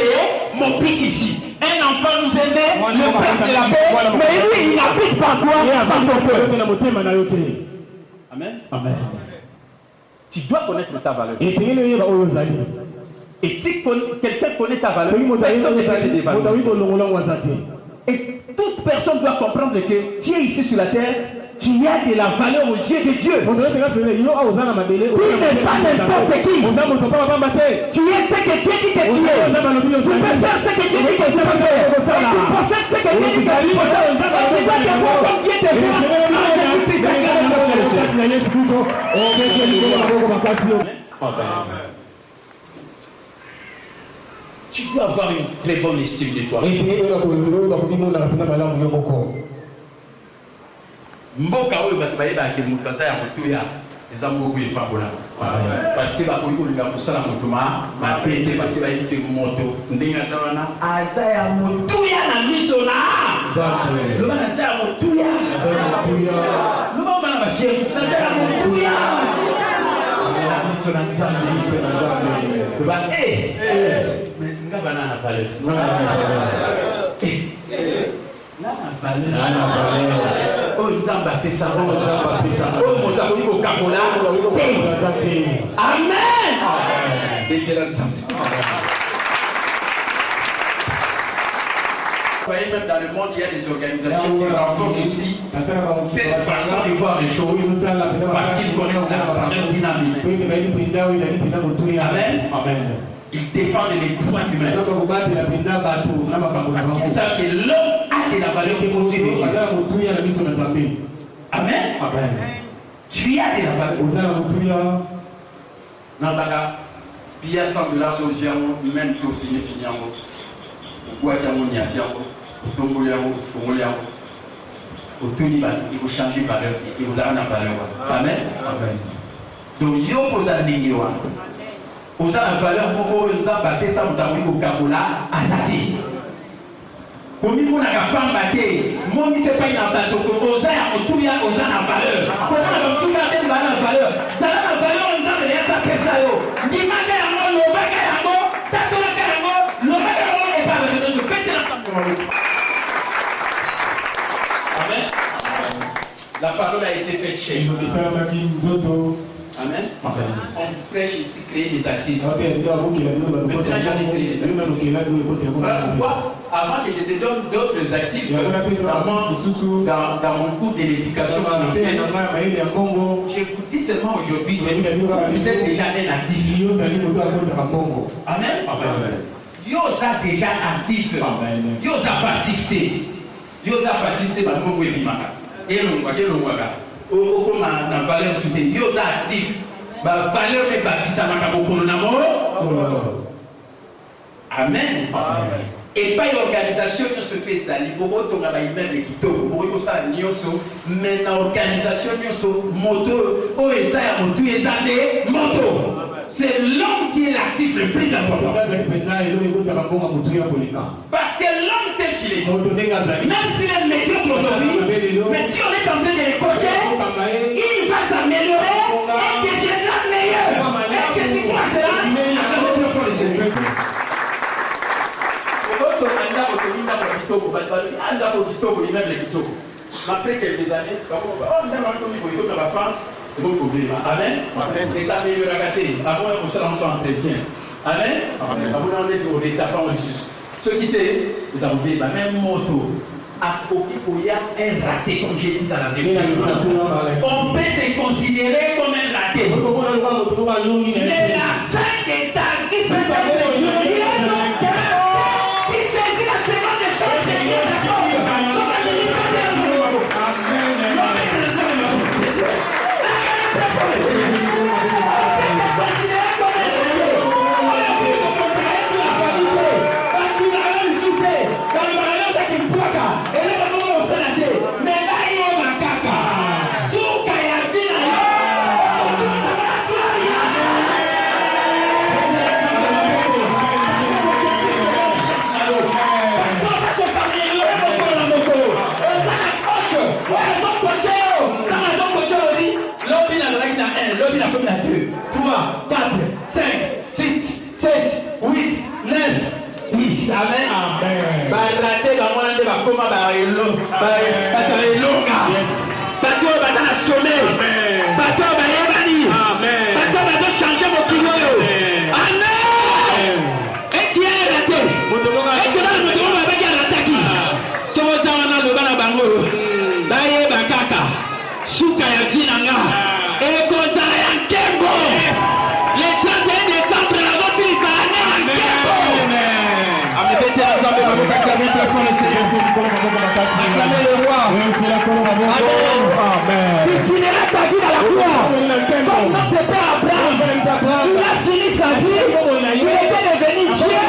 Speaker 3: mon pic ici. Un enfant nous aimait, le prince de la paix, mais lui il n'habite pas toi, par ton peuple. Amen. Tu dois connaître ta valeur. Et si quelqu'un connaît ta valeur, personne ne peut te dévaloriser. Et toute personne doit comprendre que tu es ici sur la terre. Tu as de la valeur aux yeux de Dieu. Tu n'es pas n'importe qui. Tu es ce que Dieu dit que tu es. Tu peux faire ce que Dieu dit que tu peux faire. Et tu possèdes ce que Dieu dit que tu possèdes. Et tu vas te voir comme Dieu te voit. Tu dois avoir une très bonne estime de toi. Mboka oyo bato bayebaki moto aza ya motuya eza moko epabola parce que bakoki kolinga kosala moto mabe te parce que bayebi te moto ndenge aza wana aza ya motuya na miso na loba aza ya motuya Jérusalem à Montouya. Mais nga banana valeur. Oh, Nzamba pesa. Oh, moto ko kapola. Amen. Vous voyez, même dans le monde, il y a des organisations qui renforcent aussi cette façon de voir les choses parce qu'ils connaissent la même dynamique. Amen. Ils défendent les droits humains parce qu'ils savent que l'homme a de la valeur posée de Dieu. Amen. Tu as de la valeur. Non, il y a 100 $, sur le même tout fini. Il faut changer valeur, il faut donner la valeur. Amen. Donc, il faut poser la ligne. Poser la valeur pour que nous avons ça, nous avons dit Azati. Comme il faut la femme battée, moi, je ne sais pas, il y a un bateau, on a la valeur. Comment on a la valeur? Ça a la valeur, on a rien à faire ça. Amen. La parole a été faite chez nous. Amen. On prêche ici, créer des actifs. Maintenant, j'en ai créé des actifs. Voilà pourquoi, avant que je te donne d'autres actifs dans mon cours de l'éducation financière, je vous dis seulement aujourd'hui, vous êtes déjà un actif. Amen. Dieu a déjà actif. Dieu a passivité. Dieu a passivité dans le monde. Et comme la valeur soutenue, Dieu a actif. La valeur n'est pas qui s'amaka beaucoup d'amour. Amen. Et pas une organisation qui se fait ça. Il faut que tu aies une équipe. Il faut que tu aies une organisation moto. C'est l'homme qui est l'actif le plus important. Parce que l'homme tel qu'il est, même s'il est médiocre aujourd'hui, mais si on est en train de le coacher, il va s'améliorer et deviendra meilleur. Est-ce que tu crois cela? Après quelques années, amen. Et ça avant on se lance en entretien. Amen. Avant on est au état en Jésus. Ce qui était, vous avez la même moto. Il y a un raté, comme j'ai dit dans la vérité. On peut te considérer comme un raté. Mais la fin de ta vie, c'est la seconde des choses, c'est comme la 2, 3, 4, 5, 6, 7, 8, 9, 10. Amen. Baraté dans mon ande bakoma ba elo. Ba elonga. Bato ba na sommet. Bato ba yebani. Amen. Bato ba do changer mon kilo. Amen. Et qui est raté? Et que dans le monde ba ba raté qui? So wo za wana lo bana bangoro. Ba ye ba kaka. Suka ya vinanga. Et comme ça, il y a un Kembo. Les 31 décembre, la voiture, il s'en est un Kembo. Acclamez le roi. Amen. Tu finiras ta vie dans la gloire. Comme notre père Abraham. Il a fini sa vie. Il était devenu Dieu.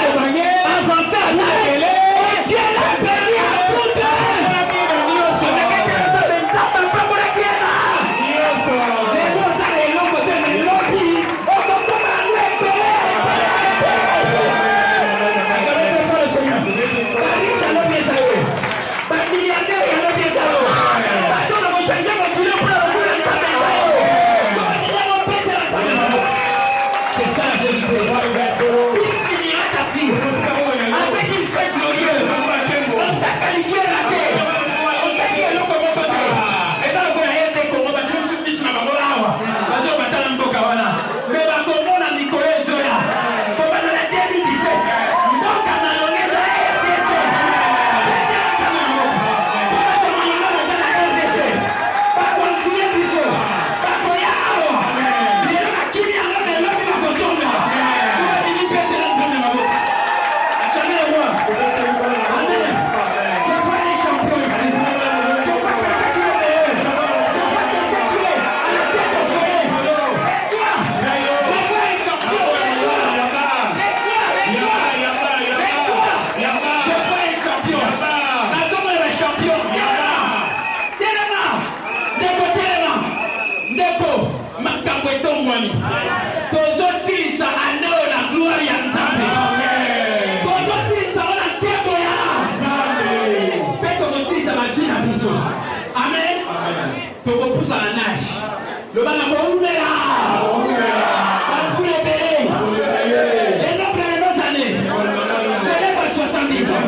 Speaker 3: Avancé à terre. Et Dieu l'a béni à tout d'eux. Le bana boumera. Bafoule belé. Et non, plein de années. C'est les 70 ans.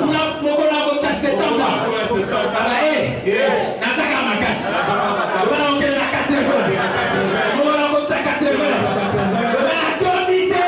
Speaker 3: On a 70 ans. Nataka makasi. Le bana on la 80. On a 80. Le bana domité.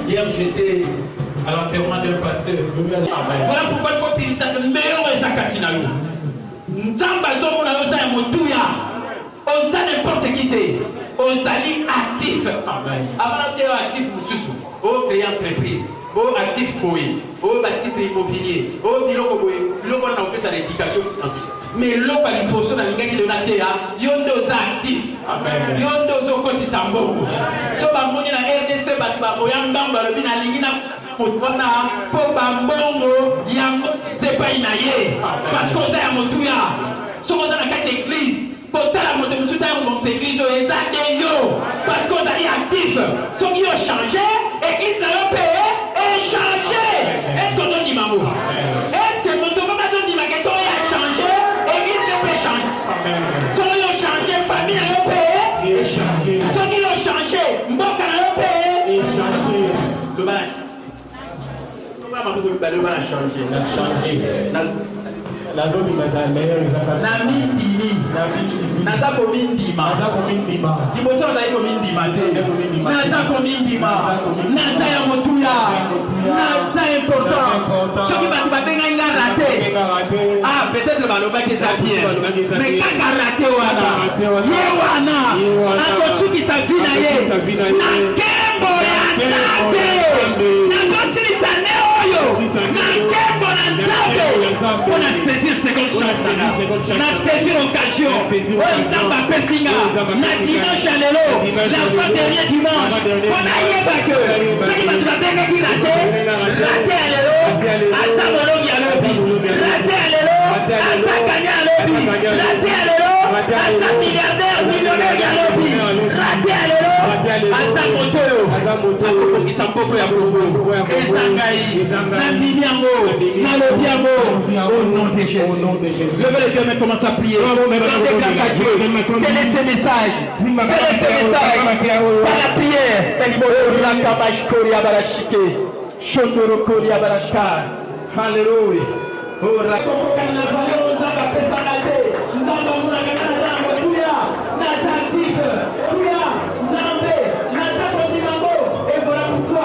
Speaker 3: Hier, j'étais à l'enterrement d'un pasteur. Voilà pourquoi il faut qu'il s'appelle meilleur et Zakatinalo. Nzambazo, on a osé un motuya. On sait n'importe qui t'es. On s'allie actif. Avant d'être actif, nous au créer entreprise. Au actif boé, au titre immobilier, au biloko boé, biloko on a fait sa l'éducation financière. Mais l'eau par une portion dans le gars qui donne à terre, yondo actif, yondo koti sambo. So bamboni na RDC batu baboyambamba le bina lingina potwana po bambongo yango c'est pas inaye parce qu'on a motuya. So on a la carte église. Pourtant la moto musuta on église au ezade yo parce qu'on a actif. So qui ont changé église n'a pas payé. Est-ce qu'on dit maman? Est-ce que mon domaine dit ma question a changé? Église peut changer. Ceux qui ont changé, famille a payé. Ceux qui ont changé, Mboka a payé. Le bâche. Le bâche a changé.
Speaker 4: La zone est meilleure.
Speaker 3: Namindimi. Nata komindima. Liboso na komindima te. Nata komindima. Nata ya motuya. Nata important. Ce qui va te benga raté. Ah, peut-être baloba qui ça bien. Mais kaka raté wana. Yewana. Ako suki sa vina ye. Na kembo ya ntate. Na kosiri sa neoyo. Na kembo na ntate. On a saisi seconde chance, on a saisi l'occasion, on a pessinga, la dimanche à l'élo, la fois dernier dimanche, on a yéba que ceux qui va te qui raté à l'élo, à sa monologue à l'obi, raté à l'élo, à sa gagné à l'obi, raté à l'élo, à sa milliardaire, millionnaire à l'obi, raté à l'élo, à sa moto, à Koko qui s'en peut à Koko, et Sangaï, Nambidiango, Nalobiango, au nom de Jésus. Levez les deux mains, commence à prier. C'est laisser message. C'est laisser message. Par la prière. Alléluia. Et voilà pourquoi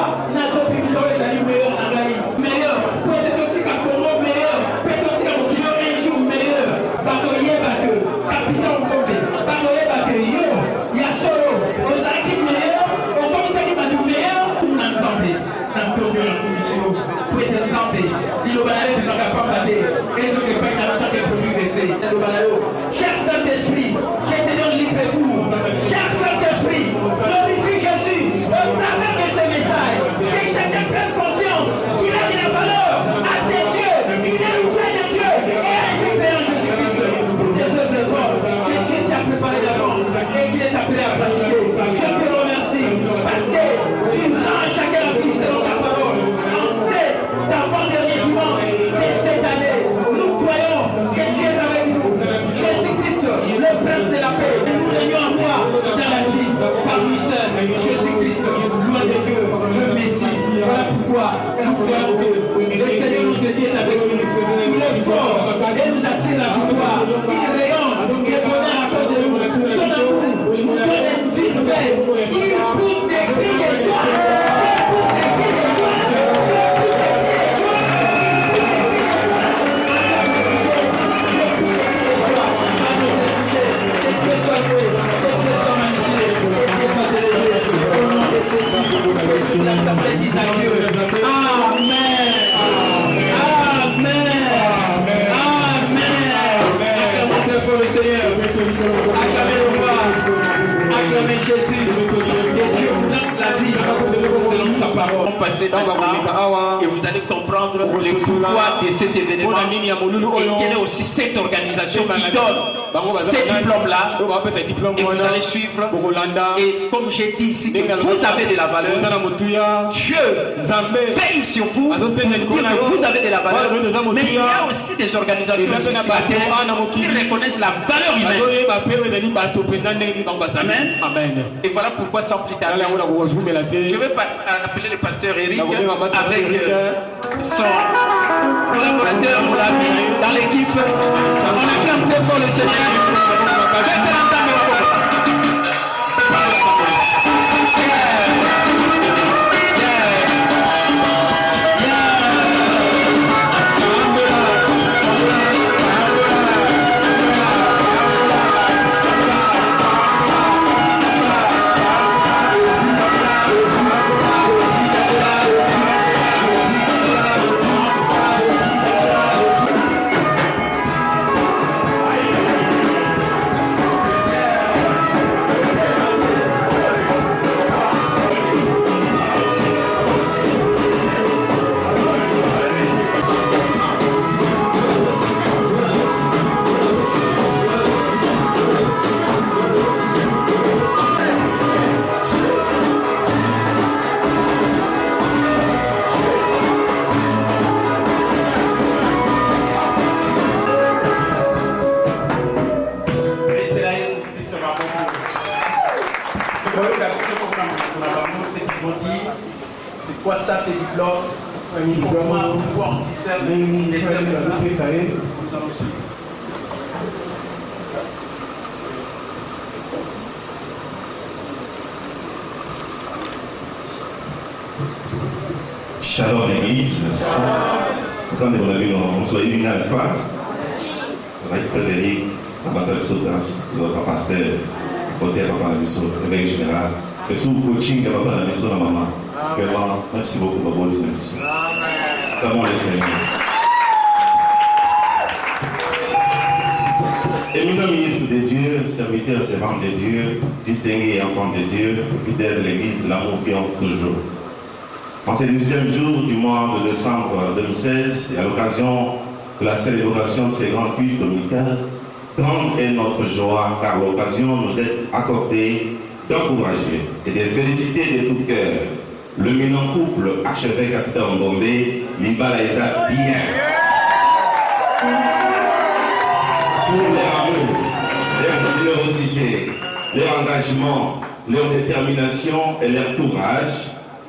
Speaker 3: que l'Assemblée dise adieu. Amen. Amen. Amen. Acclamons très fort le Seigneur. Acclamez le roi. Acclamez Jésus. Que Dieu vous donne la vie selon sa parole. On passe maintenant et vous allez comprendre le pourquoi de cet événement et quelle est aussi cette organisation qui donne ces diplômes-là. Et vous allez suivre. Et comme j'ai dit ici, que vous avez de la valeur. Dieu veille sur vous pour dire que vous avez de la valeur. Mais il y a aussi des organisations qui reconnaissent la valeur humaine. Amen. Amen. Et voilà pourquoi sans plus tarder, je vais appeler le pasteur Eric avec son collaborateur, mon ami, dans l'équipe. On acclame très fort le Seigneur. Faites l'entendre. C'est quoi ça, ces diplômes? Pourquoi on discerne les services? Nous allons suivre.
Speaker 5: Shalom l'église. Nous sommes on soit unis, n'est-ce pas? Frédéric, ambassadeur Sotras, notre pasteur, côté papa la mission, évêque général, et sous coaching de papa la mission, la maman. Vraiment, merci beaucoup pour votre mission. Savons les Seigneurs. Éminent ministre de Dieu, serviteur, servant de Dieu, distingué enfant de Dieu, fidèle de l'église, l'amour triomphe toujours. En ce 18e jour du mois de décembre 2016, et à l'occasion de la célébration de ces grands cultes dominicales, grande est notre joie car l'occasion nous est accordée d'encourager et de féliciter de tout cœur l'éminent couple archevêque capitaine Bombé, Libala Isaac bien. Pour leur amour, leur générosité, leur engagement, leur détermination et leur courage,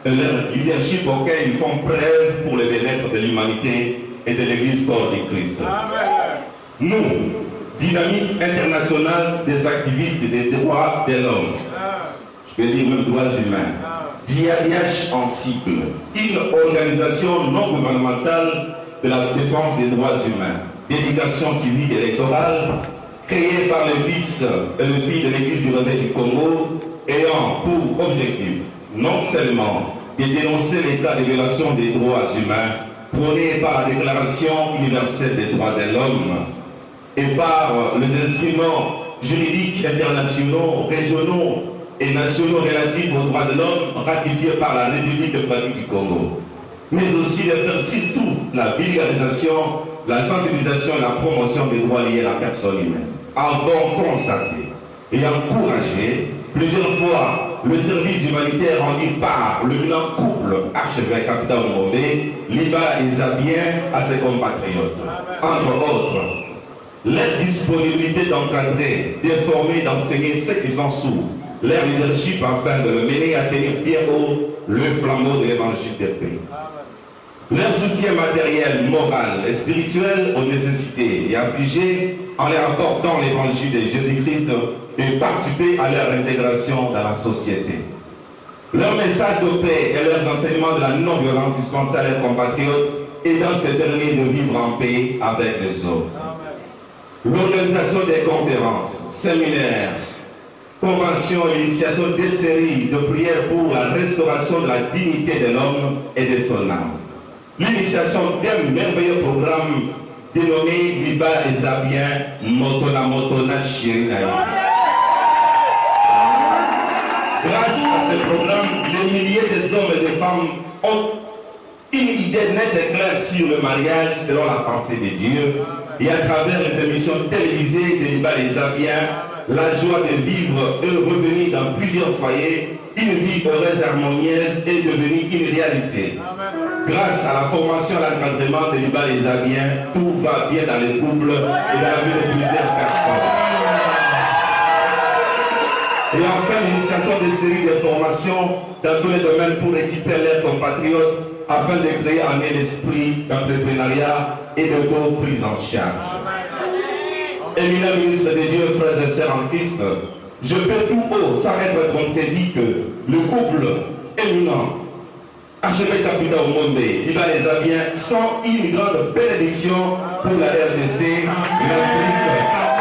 Speaker 5: et leur leadership auquel ils font preuve pour le bien-être de l'humanité et de l'Église corps de Christ. Nous, dynamique internationale des activistes des droits de l'homme, je peux dire même droits humains, DIH en cycle, une organisation non gouvernementale de la défense des droits humains, d'éducation civique et électorale, créée par le fils et le fils de l'Église du Réveil du Congo, ayant pour objectif non seulement de dénoncer les cas de violation des droits humains prônés par la Déclaration universelle des droits de l'homme et par les instruments juridiques internationaux, régionaux et nationaux relatifs aux droits de l'homme ratifiés par la République démocratique du Congo, mais aussi de faire surtout la vulgarisation, la sensibilisation et la promotion des droits liés à la personne humaine, avons constaté et encouragé plusieurs fois le service humanitaire rendu par le grand couple archevêque capitaine Bombé, Liba et Zabien à ses compatriotes. Entre autres, leur disponibilité d'encadrer, d'informer, d'enseigner ceux qui sont sourds, leur leadership afin de le mener à tenir bien haut le flambeau de l'évangile de paix. Leur soutien matériel, moral et spirituel aux nécessités et affligés en leur apportant l'évangile de Jésus-Christ et participer à leur intégration dans la société. Leur message de paix et leurs enseignements de la non-violence dispensés à leurs compatriotes et dans ces derniers de vivre en paix avec les autres. L'organisation des conférences, séminaires, convention et l'initiation des séries de prières pour la restauration de la dignité de l'homme et de son âme. L'initiation d'un merveilleux programme dénommé Liba et Zabien Motona Motona Shirinaï. Grâce à ce programme, des milliers de hommes et de femmes ont une idée nette et claire sur le mariage selon la pensée de Dieu. Et à travers les émissions télévisées de Liba et Zabien, la joie de vivre et revenir dans plusieurs foyers, une vie heureuse et harmonieuse est devenue une réalité. Grâce à la formation et à l'encadrement de Liba et Zabien, tout va bien dans les couples et dans la vie de plusieurs personnes. Et enfin, l'initiation des séries de formations dans tous les domaines pour équiper leurs compatriotes afin de créer en eux l'esprit d'entrepreneuriat et de prise en charge. Éminent ministre de Dieu, frères et sœurs en Christ, je peux tout haut, sans être contredit, que le couple éminent, archevêque Kapita Ombombe, Liba et Zabien, sont une grande bénédiction pour la RDC, l'Afrique,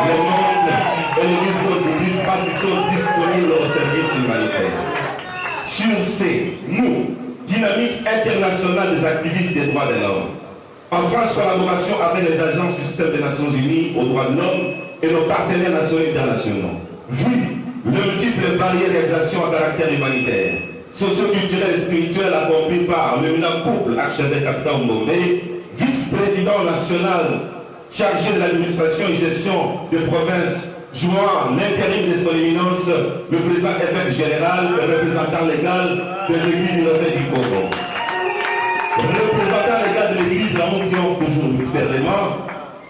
Speaker 5: le monde et l'Église parce qu'ils sont disponibles au service humanitaire. Sur ces, nous, dynamique internationale des activistes des droits de l'homme, en franche collaboration avec les agences du système des Nations Unies aux droits de l'homme et nos partenaires nationaux et internationaux, vu les multiples variées réalisations à caractère humanitaire, socio-culturel et spirituel accompli par l'éminent couple archevêque Kapita Ombombe, vice-président national chargé de l'administration et gestion des provinces, jouant l'intérim de son éminence, le président évêque général et représentant légal des églises universelles du Congo. Le représentant légal de l'église L'amour triomphe toujours mystérieusement,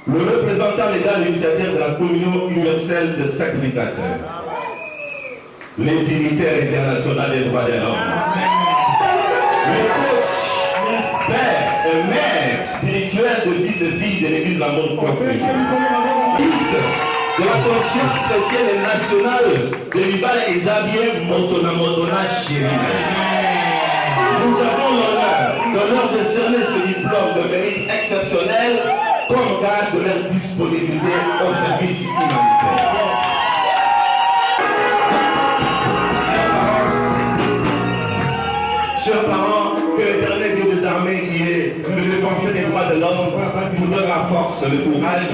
Speaker 5: le représentant légal et initiateur de la communion universelle des sacrificateurs, les dignitaires internationaux des droits de l'homme, les coachs, pères et mères spirituels de fils et filles de l'église L'amour triomphe de la conscience chrétienne et nationale de Liba et Zabien Motona Motona Shirinaï. Nous avons l'honneur de cerner ce diplôme de mérite exceptionnel comme gage de leur disponibilité au service humanitaire. Chers parents, que l'éternel Dieu des armées, qui est le défenseur des droits de l'homme, vous donne la force, le courage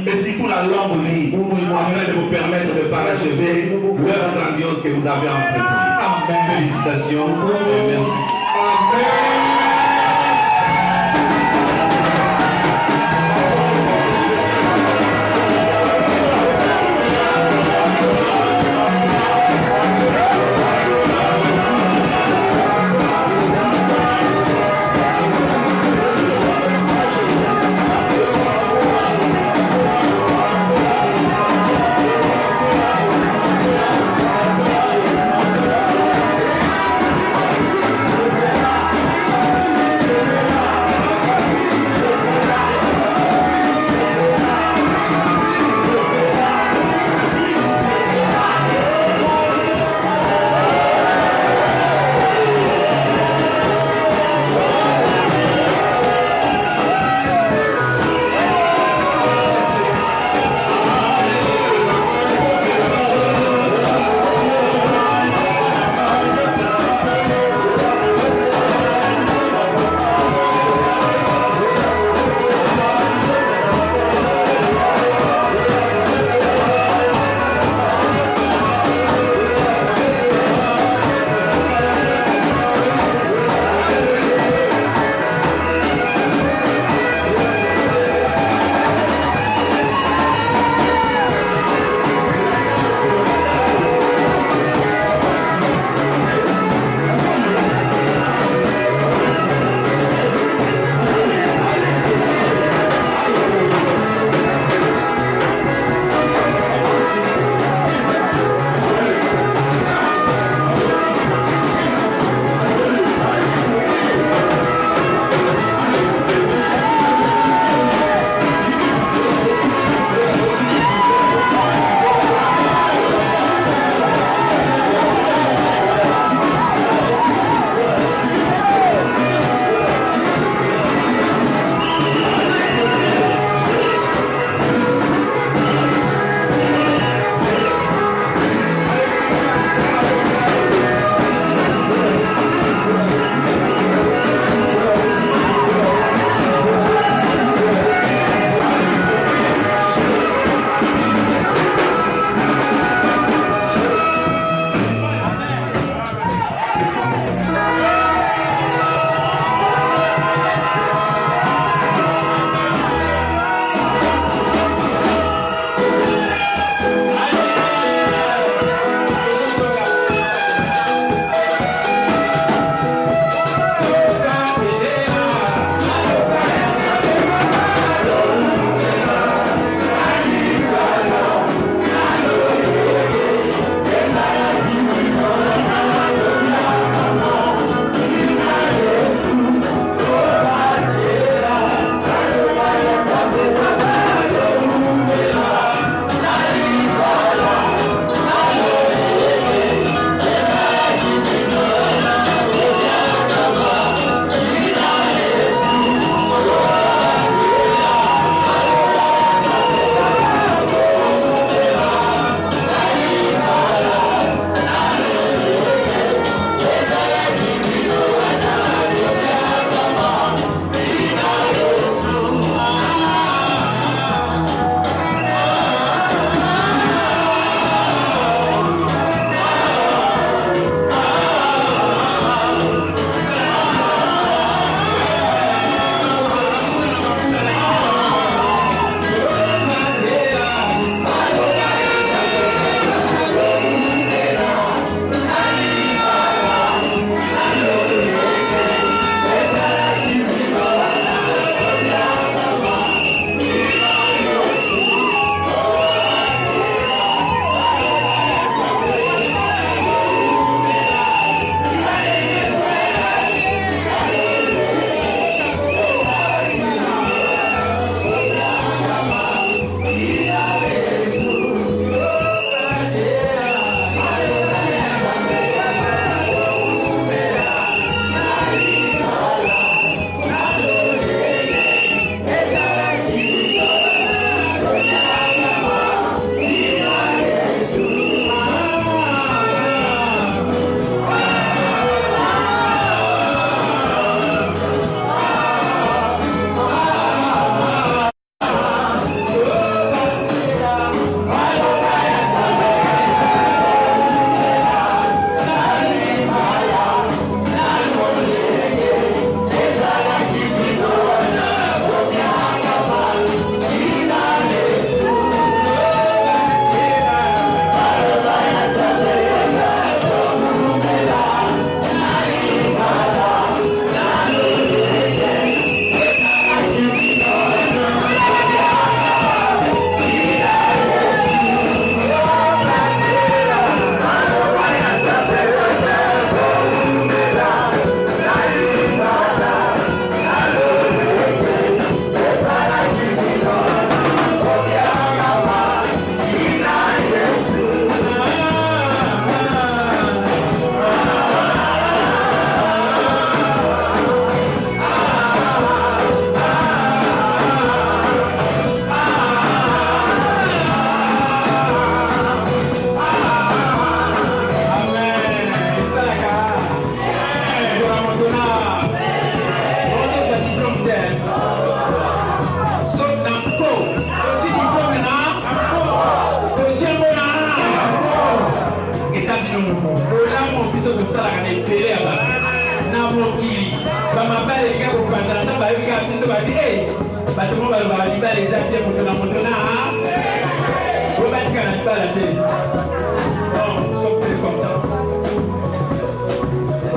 Speaker 5: et surtout la longue vie afin de vous permettre de parachever l'œuvre grandiose que vous avez entreprise. Félicitations et merci.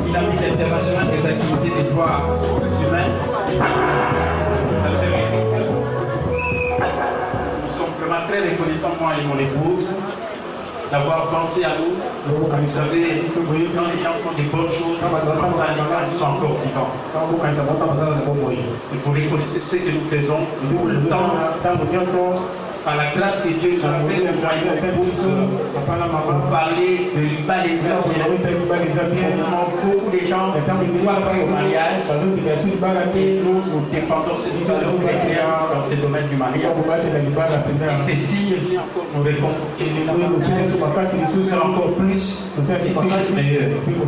Speaker 3: Il a mis l'international des activités des droits humains. Nous sommes vraiment très reconnaissants, moi et mon épouse, d'avoir pensé à nous. Vous savez, quand les gens font des bonnes choses, ils sont encore vivants. Et vous reconnaissez ce que nous faisons tout le temps. Par la grâce que Dieu nous a fait, nous voyons pour parler de l'Ibalésien. Beaucoup de gens ne voient pas au mariage et nous défendons ces valeurs chrétiennes dans ce domaine du mariage. Et ces signes viennent encore nous réconforter, nous faire encore plus meilleurs. Nous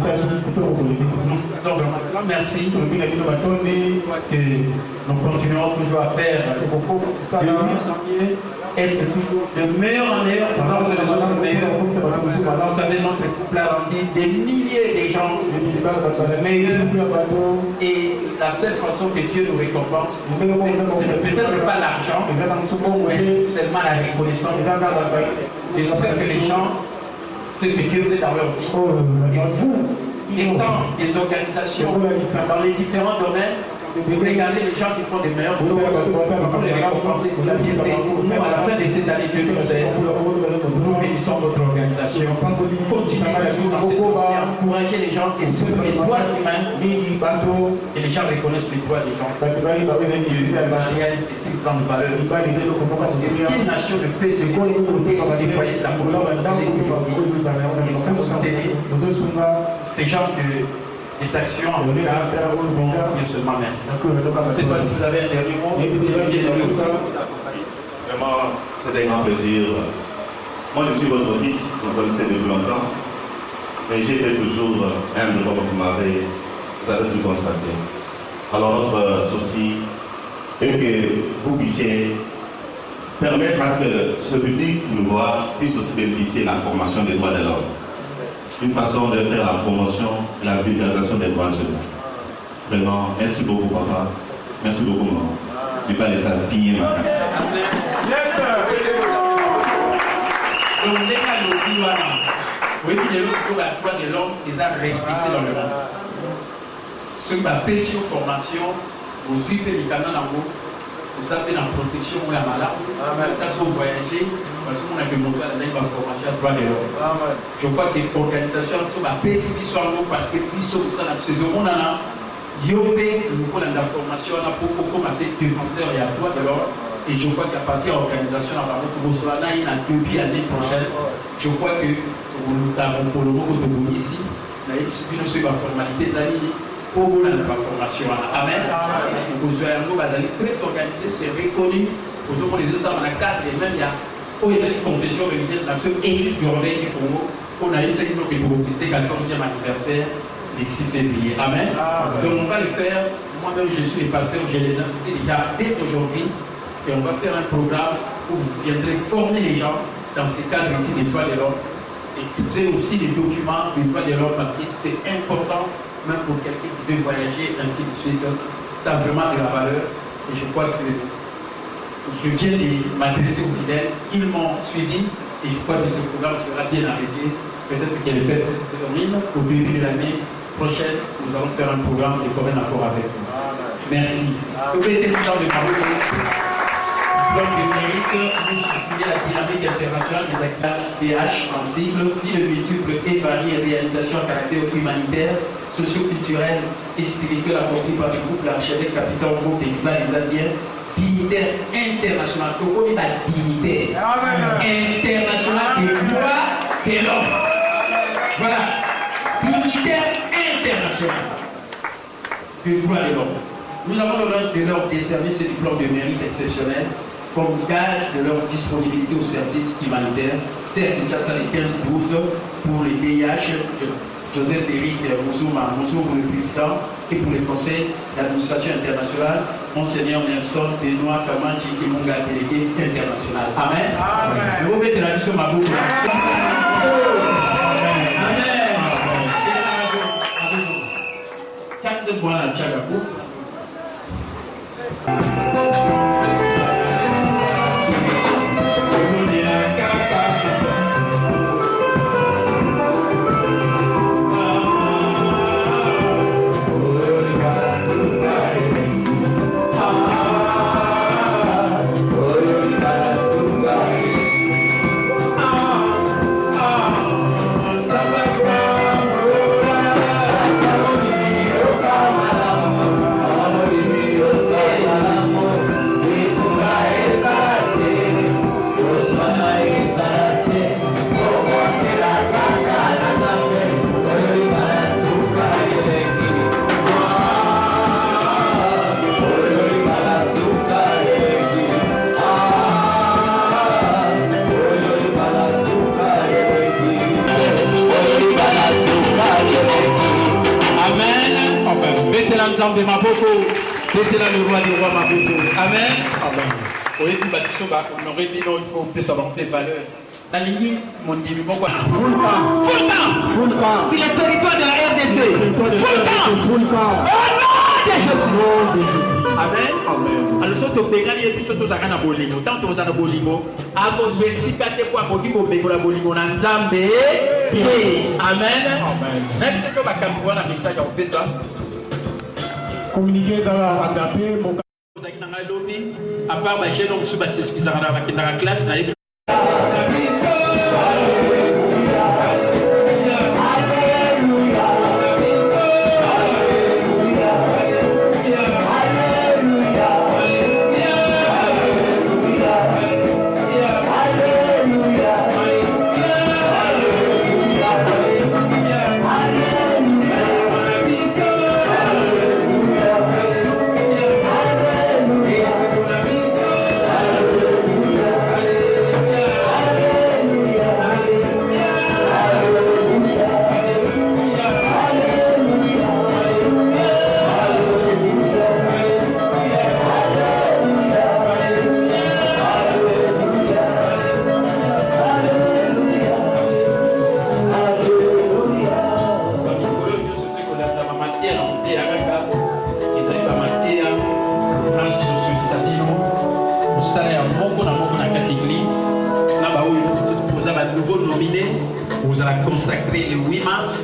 Speaker 3: disons vraiment merci que nous continuerons toujours à faire de mieux en mieux. Être toujours de meilleur en meilleur pour rendre les autres meilleurs. Vous savez, notre couple a rempli des milliers de gens meilleurs. Et la seule façon que Dieu nous récompense, c'est peut-être pas l'argent, mais seulement la reconnaissance de ce que les gens, ce que Dieu fait dans leur vie. Et vous, étant des organisations dans les différents domaines, vous regardez les gens qui font des meilleures choses, vous les récompensez, vous l'aviez fait. Nous, à la fin de cette année 2016, nous bénissons votre organisation. Continuez toujours dans cette pensée, encouragez les gens et sur les droits humains, et les gens reconnaissent les droits des gens. Le mariage, c'est une grande valeur. Parce qu'une nation ne peut se côté sur les foyers de la communauté aujourd'hui. Il faut soutenir ces gens des actions en tout cas, bon, bien seulement merci. Je ne sais pas si vous avez un dernier mot.
Speaker 5: Vraiment, c'est un grand plaisir. Moi, je suis votre fils, je vous connaissais depuis longtemps, mais j'étais toujours humble comme vous avez dû constater. Alors, notre souci est que vous puissiez permettre à ce que ce public qui nous voit puisse aussi bénéficier de la formation des droits de l'homme. Une façon de faire la promotion et la vulgarisation des droits humains. Vraiment, merci beaucoup, papa. Merci beaucoup, maman. Je ne vais pas les habiller, ma casse.
Speaker 3: Donc, les cas de l'Iwana, oui, les autres pour la foi de l'homme, ils ont respecté dans le monde. Ceux qui ont fait sur formation, vous suivez les canaux en haut, vous savez dans la protection ou la maladie, parce que vous voyagez, parce qu'on a pu montrer la formation à droit de l'homme. Je crois que l'organisation sont pessimistes sur nous parce que ils sont ça dans ce monde là. Yopé, nous avons la formation là pour comme défenseur et à droit de l'homme. Et je crois qu'à partir de l'organisation, on va retrouver depuis l'année prochaine. Je crois que nous avons pour le moment de ici, nous sommes en formalité, pour la formation. Amen. Nous sommes très organisés, c'est reconnu. Nous sommes les deux à la 4 et même il y a une confession religieuse, la seule église du réveil du Congo. On a eu cette pour fêter le 14e anniversaire le 6 février. Amen. Donc on va le faire. Moi-même, je suis le pasteur, je les invite déjà dès aujourd'hui. Et on va faire un programme où vous viendrez former les gens dans ce cadre ici des droits de l'homme. Et utiliser aussi les documents des droits de l'homme parce que c'est important, même pour quelqu'un qui veut voyager, ainsi de suite. Ça a vraiment de la valeur. Et je crois que je viens de m'adresser aux fidèles. Ils m'ont suivi et je crois que ce programme sera bien arrêté. Peut-être qu'elle est faite termine au début de l'année prochaine. Nous allons faire un programme de commun accord avec vous. Merci. Vous pouvez être dans le donc, le mérite, vous soutenez la dynamique internationale des activités PH en cycle, qui de multiples et variées réalisations à caractère humanitaire, socio-culturel et spirituel accompli par le groupe l'archevêque capitaine groupe des Pays Aliens, dignitaire international. Comment est la dignité internationale des droits de l'homme? Voilà, dignitaire international des droits de l'homme. Nous avons l'honneur de leur décerner ce diplôme de mérite exceptionnel comme gage de leur disponibilité au service humanitaire. C'est à Kinshasa les 15-12 pour les DIH, Joseph Eric Mouzouma pour le président et pour le conseil d'administration internationale, Monseigneur Nelson Benoît Kamanji Kimunga, délégué international. Amen. Amen. Vous mettez la mission ma bouche. Amen. Amen. voilà la Tchagapo.
Speaker 1: Nzambe maboko, betela le roi des rois maboko. Amen. Amen. Oui, tout bâtisseur va honorer dit non, il faut plus savoir ses valeurs. La ligne, mon début, pourquoi? Full camp. Full camp. Full camp. C'est le territoire de la RDC. Full camp. Full camp. Oh non, de Jésus. Amen. Amen. Alors, surtout, Bégali et puis surtout, ça gagne à Bolingo. Tant que vous avez Bolingo, à cause de si quatre fois, pour qu'il y ait la Bolingo, dans Nzambe. Amen. Amen. Même si vous avez un message, on fait ça.
Speaker 4: Communiquer à adapter mon
Speaker 1: à part ma chaîne, on se passe ce qu'ils ont dans la classe. Vous allez consacrer le 8 mars.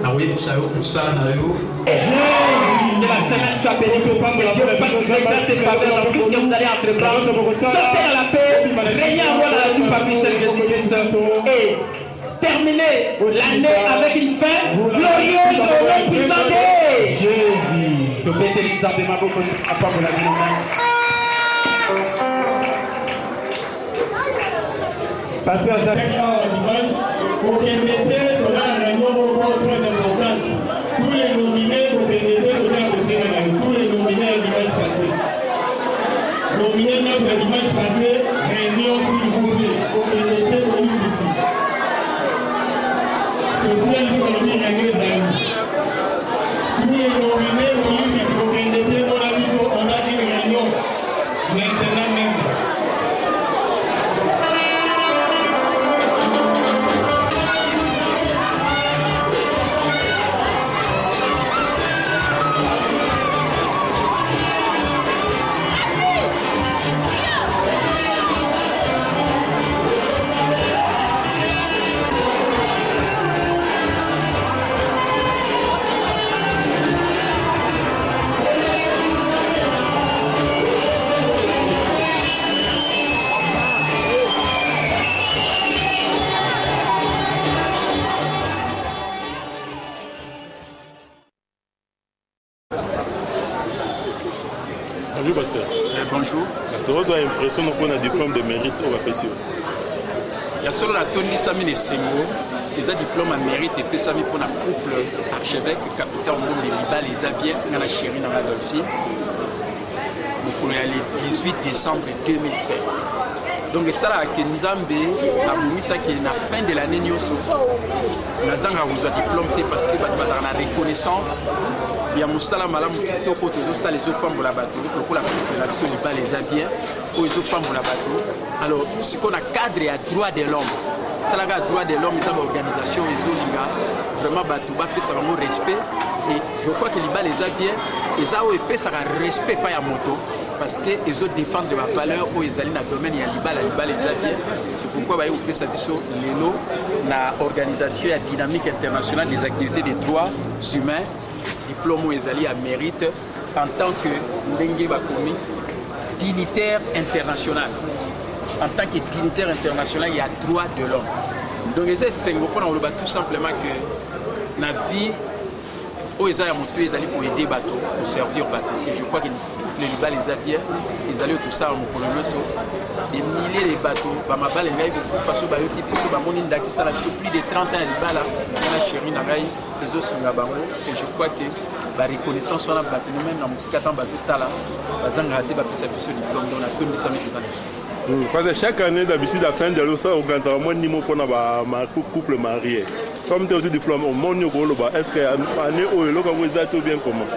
Speaker 1: Ah oui, vous savez où ça là. De la semaine qui a béni pour pas vous allez entreprendre. Sortez à la paix, régnez en roi dans la vie par et terminez l'année avec une fin glorieuse au nom puissant de Jésus. Je vais t'éliminer de ma bouche à part de la vie.
Speaker 4: Passez à chaque dimanche pour permettre de la réunion très importante. Tous les nominés pour permettre de la tous les nominés le dimanche passé. Nominés notre dimanche passé, réunion s'il vous plaît, pour permettre de venir ici. Ceci est l'économie régleuse à nous. Tous les nominés pour permettre de la vision, on a une réunion maintenant même.
Speaker 6: Bonjour pasteur.
Speaker 3: Bonjour.
Speaker 6: Tu as l'impression qu'on a un diplôme de mérite au Bapessio.
Speaker 3: Il y a seulement la Tony Samine Sengo, les diplômes à mérite et Pessami pour un couple archevêque, capitaine de Liba, les Abiens, dans la chérie dans la Dolphine. Donc, le 18 décembre 2016. Donc, ça, là, Nzambe a mis ça qui est la fin de l'année. Nous avons un diplôme parce que nous avons une reconnaissance. Il y a un salam malam qui est au côté de ça, les autres femmes pour la bateau. Pour la population, les Abiens, pour les autres femmes pour la bateau. Alors, ce qu'on a cadré à droit de l'homme. Talaga droit de l'homme, il y a une organisation, vraiment, bateau, ça va respect.
Speaker 7: Et je crois que libala les a bien, et ça ça respect pas à moto, parce que les autres défendent de la valeur où ils allaient dans le domaine, il y a libala les a bien. C'est pourquoi bah ils ça biso lelo na organisation à dynamique internationale des activités des droits humains, diplôme où ils allaient à mérite en tant que Ndengue Bakomi dignitaire international. En tant que dignitaire international, il y a droit de l'homme. Donc c'est tout simplement que la vie où ils allaient pour aider bateau, pour servir bateau. Et je crois que les Liba les a bien, ils allaient tout ça en Colombie, des milliers de bateaux. Bah ma balle est beaucoup façon bah qui biso bah mon inda qui ça là plus de 30 ans Liba là, la chérie na gai les autres sont là-bas. Et je crois que la reconnaissance sur la bateau même dans musique attend bazo tala, bazanga raté ba pisa biso diplôme dans la tonne de ça mais
Speaker 6: parce que chaque année d'habitude à la fin de l'eau ça organise moins ni mot pour ma couple marié. Comme tu as dit diplôme au monde est-ce que année où le quand vous êtes bien comment?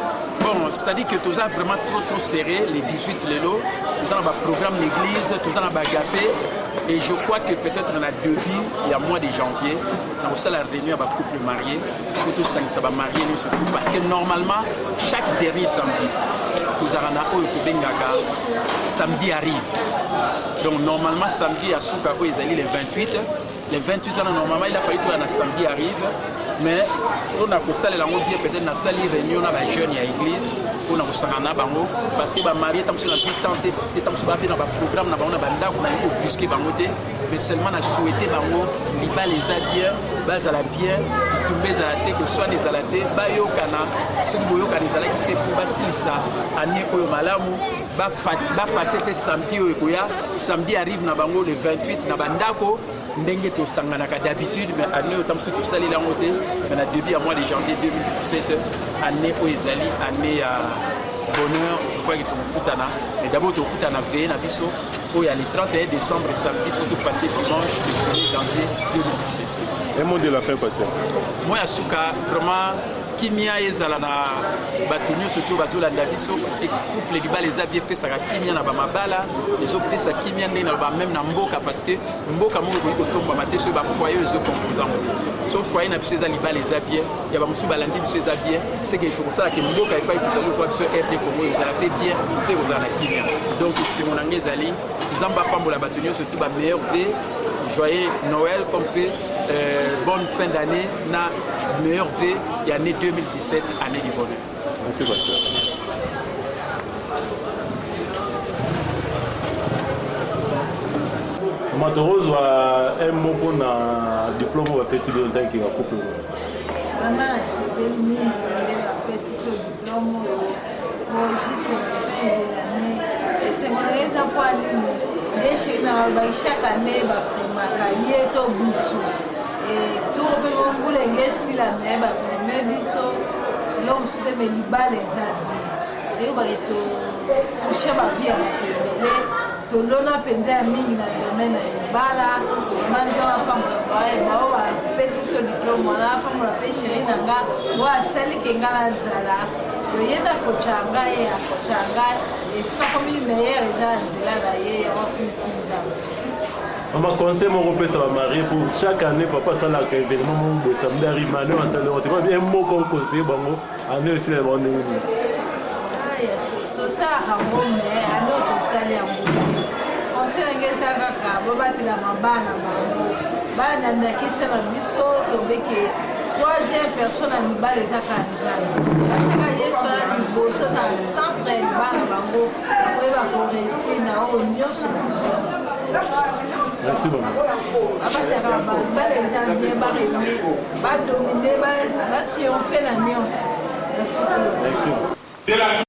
Speaker 7: Bon, c'est-à-dire que tout ça vraiment trop serré, les 18 lélo, tout ça dans le programme l'église, tout ça dans le gapé. Et je crois que peut-être on a deux vies, il y a mois de janvier, dans le la réunion avec couple marié, tout ça va marier nous surtout parce que normalement chaque dernier samedi, tout ça samedi arrive. Donc normalement samedi à Soukako ils allaient les 28. Les 28 ans normalement il a fallu que le samedi arrive. Mais on a constaté la bien peut-être dans salle réunion dans la jeune à l'église on a constaté bango parce que ba marié tam sur la vie tenté parce que tam sur ba dans ba programme na bango na banda on a eu brusquer bango mais seulement on a souhaité bango liba les a bien base à la bien tomber à la tête que soit des à la tête ba yo kana ce que yo kana zala qui pour basil ça année oyo malamu ba passer samedi oyo koya samedi arrive na bango le 28 na bandako ndenge to sanganaka d'habitude mais année autant surtout salé la montée on a début à mois de janvier 2017 année où ezali année à bonheur je crois que to kutana mais d'abord to kutana veille na biso où il y a le 31 décembre samedi pour tout passer dimanche le 1er janvier 2017
Speaker 6: et mot de la fin passé
Speaker 7: moi à Souka vraiment kimia ezala na batonyo surtout bazola ndabiso parce que couple liba les a bien pesa ka kimia na ba mabala les autres pesa kimia ndé na ba même na mboka parce que mboka moko ko tomba maté so ba foyer zo composant so foyer na biso za liba les a bien ya ba musu balandi biso za bien c'est que tout ça que mboka epa tout ko biso RD Congo ezala fait bien te ozala na kimia donc c'est mon angezali nzamba pambola batonyo surtout ba meilleur vœu joyeux Noël comme que bonne fin d'année na meilleur vœu et année 2017 année du bonheur.
Speaker 6: Merci pasteur.
Speaker 7: Merci.
Speaker 6: Matorose un mot pour un diplôme ou un président qui a coupé.
Speaker 8: Maman c'est béni de la diplôme juste l'année et c'est mon raison pour aller chez nous chaque année ma carrière to biso et tout le monde les si la même biso l'homme se met liba les amis et on va être toucher ma vie à la télé to lona penza mingi na domaine ya bala manza pa mo ba pesi so diplôme na pa mo la pêcherie nanga wa sali kenga na zala yo yenda ko changa ya ko changa et ce pas comme une meilleure ezanzela la ye wa kusinza.
Speaker 6: On conseille mon repère ça va marier pour chaque année papa ça là événement mon beau samedi arrive maintenant on s'allait on te bien mot qu'on conseille bango année aussi les bonnes
Speaker 8: ah yes to ça a bon mais année to ça les ambo conseil ngeza kaka bobati la mabana bango bana ndakisa na biso to beke troisième personne à Nibal les akanzana ataka yeso na liboso na centre bana bango après va progresser na o nyonso.
Speaker 6: Merci beaucoup.
Speaker 8: Merci.